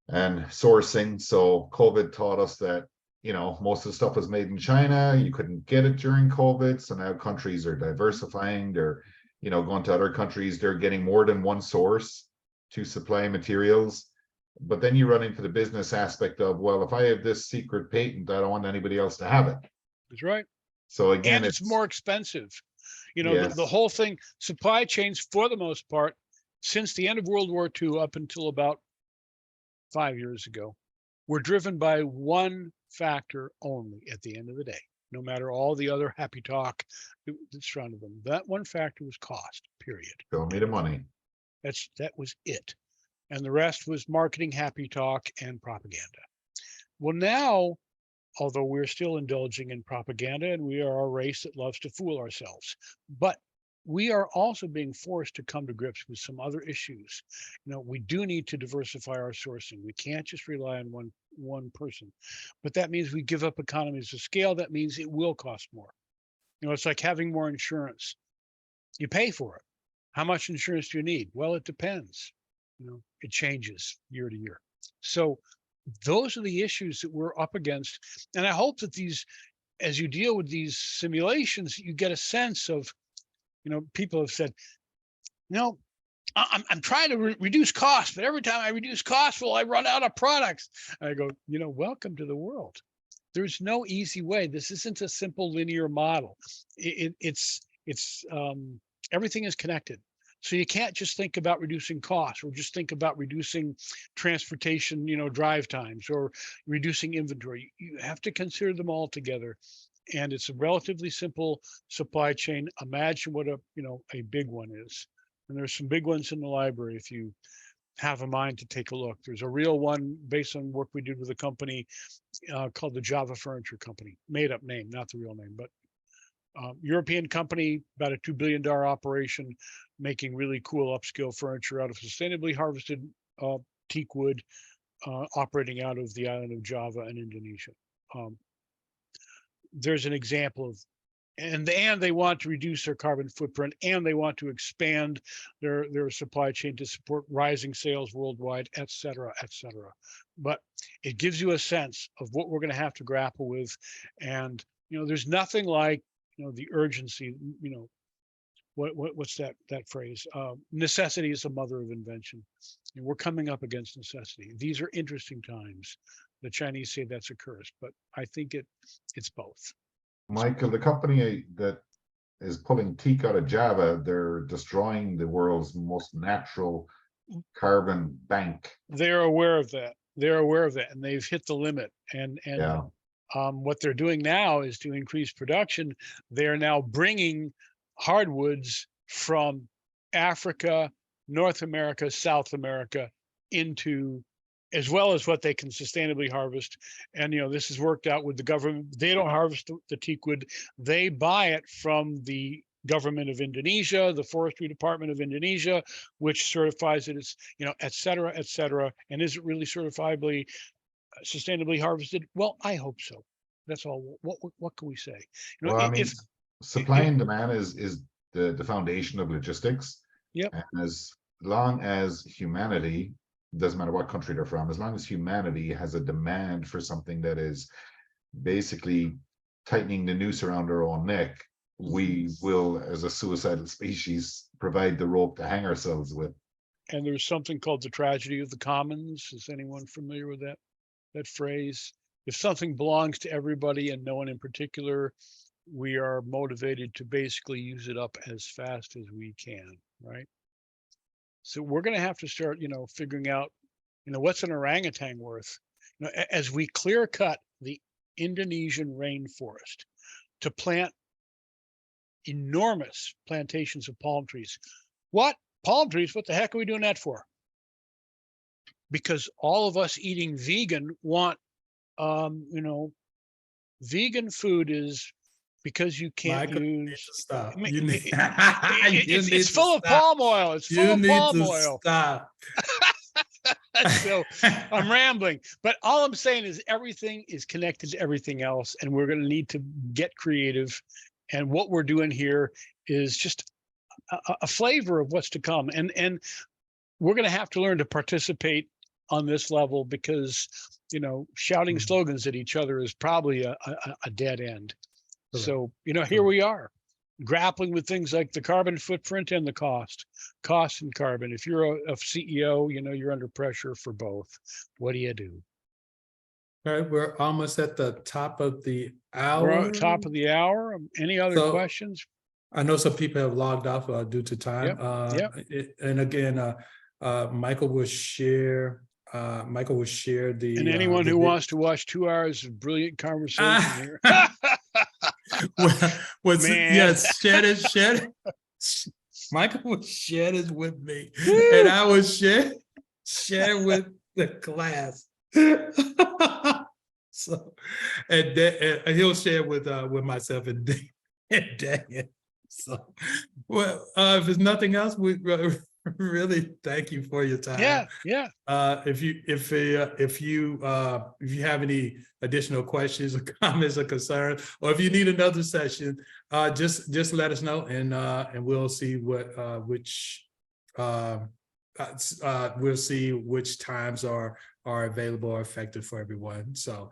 and sourcing. So COVID taught us that, you know, most of the stuff was made in China. You couldn't get it during COVID. So now countries are diversifying. They're, you know, going to other countries. They're getting more than one source to supply materials. But then you run into the business aspect of, well, if I have this secret patent, I don't want anybody else to have it. That's right. So again, And it's more expensive. You know, Yes. the whole thing, supply chains, for the most part, since the end of World War II up until about 5 years ago, were driven by one factor only at the end of the day, no matter all the other happy talk that surrounded them. That one factor was cost, period. Show me the money. That was it. And the rest was marketing, happy talk, and propaganda. Well, now, although we're still indulging in propaganda and we are a race that loves to fool ourselves, but we are also being forced to come to grips with some other issues. You know, we do need to diversify our sourcing. We can't just rely on one person, but that means we give up economies of scale. That means it will cost more. You know, it's like having more insurance. You pay for it. How much insurance do you need? Well, it depends. You know, it changes year to year. So those are the issues that we're up against. And I hope that these, as you deal with these simulations, you get a sense of, you know, people have said, no, I'm trying to reduce costs, but every time I reduce costs, well, I run out of products. I go, you know, welcome to the world. There's no easy way. This isn't a simple linear model. It's everything is connected. So you can't just think about reducing costs or just think about reducing transportation, you know, drive times or reducing inventory. You have to consider them all together. And it's a relatively simple supply chain. Imagine what a big one is. And there's some big ones in the library if you have a mind to take a look. There's a real one based on work we did with a company called the Java Furniture Company. Made up name, not the real name, but European company, about a $2 billion operation, making really cool upscale furniture out of sustainably harvested teak wood, operating out of the island of Java in Indonesia. There's an example of, and they want to reduce their carbon footprint, and they want to expand their supply chain to support rising sales worldwide, et cetera, et cetera. But it gives you a sense of what we're going to have to grapple with. And, you know, there's nothing like, you know, the urgency, you know, what's that phrase? Necessity is the mother of invention. And we're coming up against necessity. These are interesting times. The Chinese say that's a curse, but I think it's both. Michael, the company that is pulling teak out of Java, they're destroying the world's most natural carbon bank. They're aware of that. They're aware of that, and they've hit the limit. And Yeah. What they're doing now is to increase production. They're now bringing hardwoods from Africa, North America, South America into, as well as what they can sustainably harvest. And, you know, this is worked out with the government. They don't harvest the teak wood. They buy it from the government of Indonesia, the forestry department of Indonesia, which certifies it as, you know, et cetera, et cetera. And is it really certifiably sustainably harvested? Well, I hope so. That's all. What can we say? You know, Well, I mean, supply and demand is the foundation of logistics. Yep. And as long as humanity, doesn't matter what country they're from, as long as humanity has a demand for something that is basically tightening the noose around our own neck, we will, as a suicidal species, provide the rope to hang ourselves with. And there's something called the tragedy of the commons. Is anyone familiar with that phrase? If something belongs to everybody and no one in particular, we are motivated to basically use it up as fast as we can, right? So we're going to have to start, you know, figuring out, you know, what's an orangutan worth? You know, as we clear cut the Indonesian rainforest to plant enormous plantations of palm trees. What? Palm trees? What the heck are we doing that for? Because all of us eating vegan want, you know, vegan food is because you can't Michael, you use. need to stop. I mean, You need- it's full of palm oil. It's full of palm oil. Stop. So I'm rambling, but all I'm saying is everything is connected to everything else, and we're going to need to get creative And what we're doing here is just a flavor of what's to come. And we're going to have to learn to participate on this level because, you know, shouting Mhm. slogans at each other is probably a dead end. Correct. So, you know, here we are grappling with things like the carbon footprint and the cost and carbon. If you're a CEO, you know, you're under pressure for both. What do you do? All right, we're almost at the top of the We're hour. at top of the hour. Any other So- questions? I know some people have logged off due to time. Yep. And again, Michael will share. Michael will share the. And anyone the who vid- wants to watch 2 hours of brilliant conversation Ah. here. Was Man. yes, share it. Michael will share this with me, and I will share with the class. So, and he'll share with myself and Dan. So, well, if there's nothing else, we really thank you for your time. Yeah. If you have any additional questions or comments or concerns, or if you need another session, just let us know, and we'll see we'll see which times are available or effective for everyone. So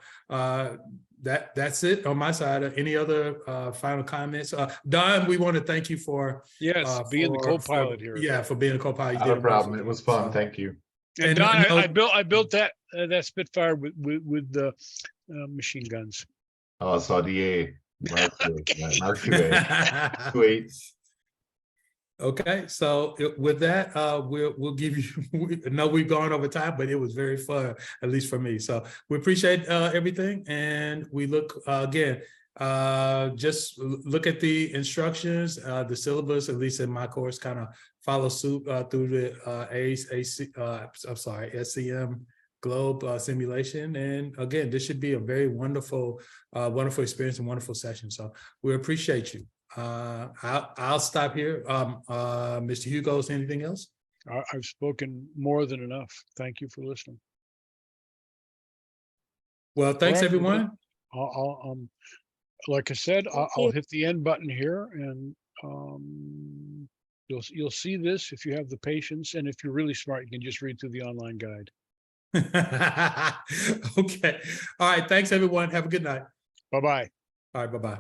that's it on my side. Any other final comments? Don, we want to thank you for Being the co-pilot here. Yeah, for being a co-pilot. You Not did a problem. wonderful It was job. fun. So- Thank you. And And Don, no- I built that Spitfire with the machine guns. Oh, I saw the A. Mark Okay. Mark 2A. 2A. Okay, so with that, we'll give you. No, we've gone over time, but it was very fun, at least for me. So we appreciate everything, and we look again. Just look at the instructions, the syllabus. At least in my course, kind of follow suit through the SCM globe simulation. And again, this should be a very wonderful, wonderful experience and wonderful session. So we appreciate you. I'll stop here. Mr. Hugo, is anything else? I've spoken more than enough. Thank you for listening. Well, thanks, All right, everyone. I'll like I said, I'll hit the end button here, and you'll see this if you have the patience, and if you're really smart, you can just read through the online guide. Okay. All right. Thanks, everyone. Have a good night. Bye-bye. All right. Bye-bye.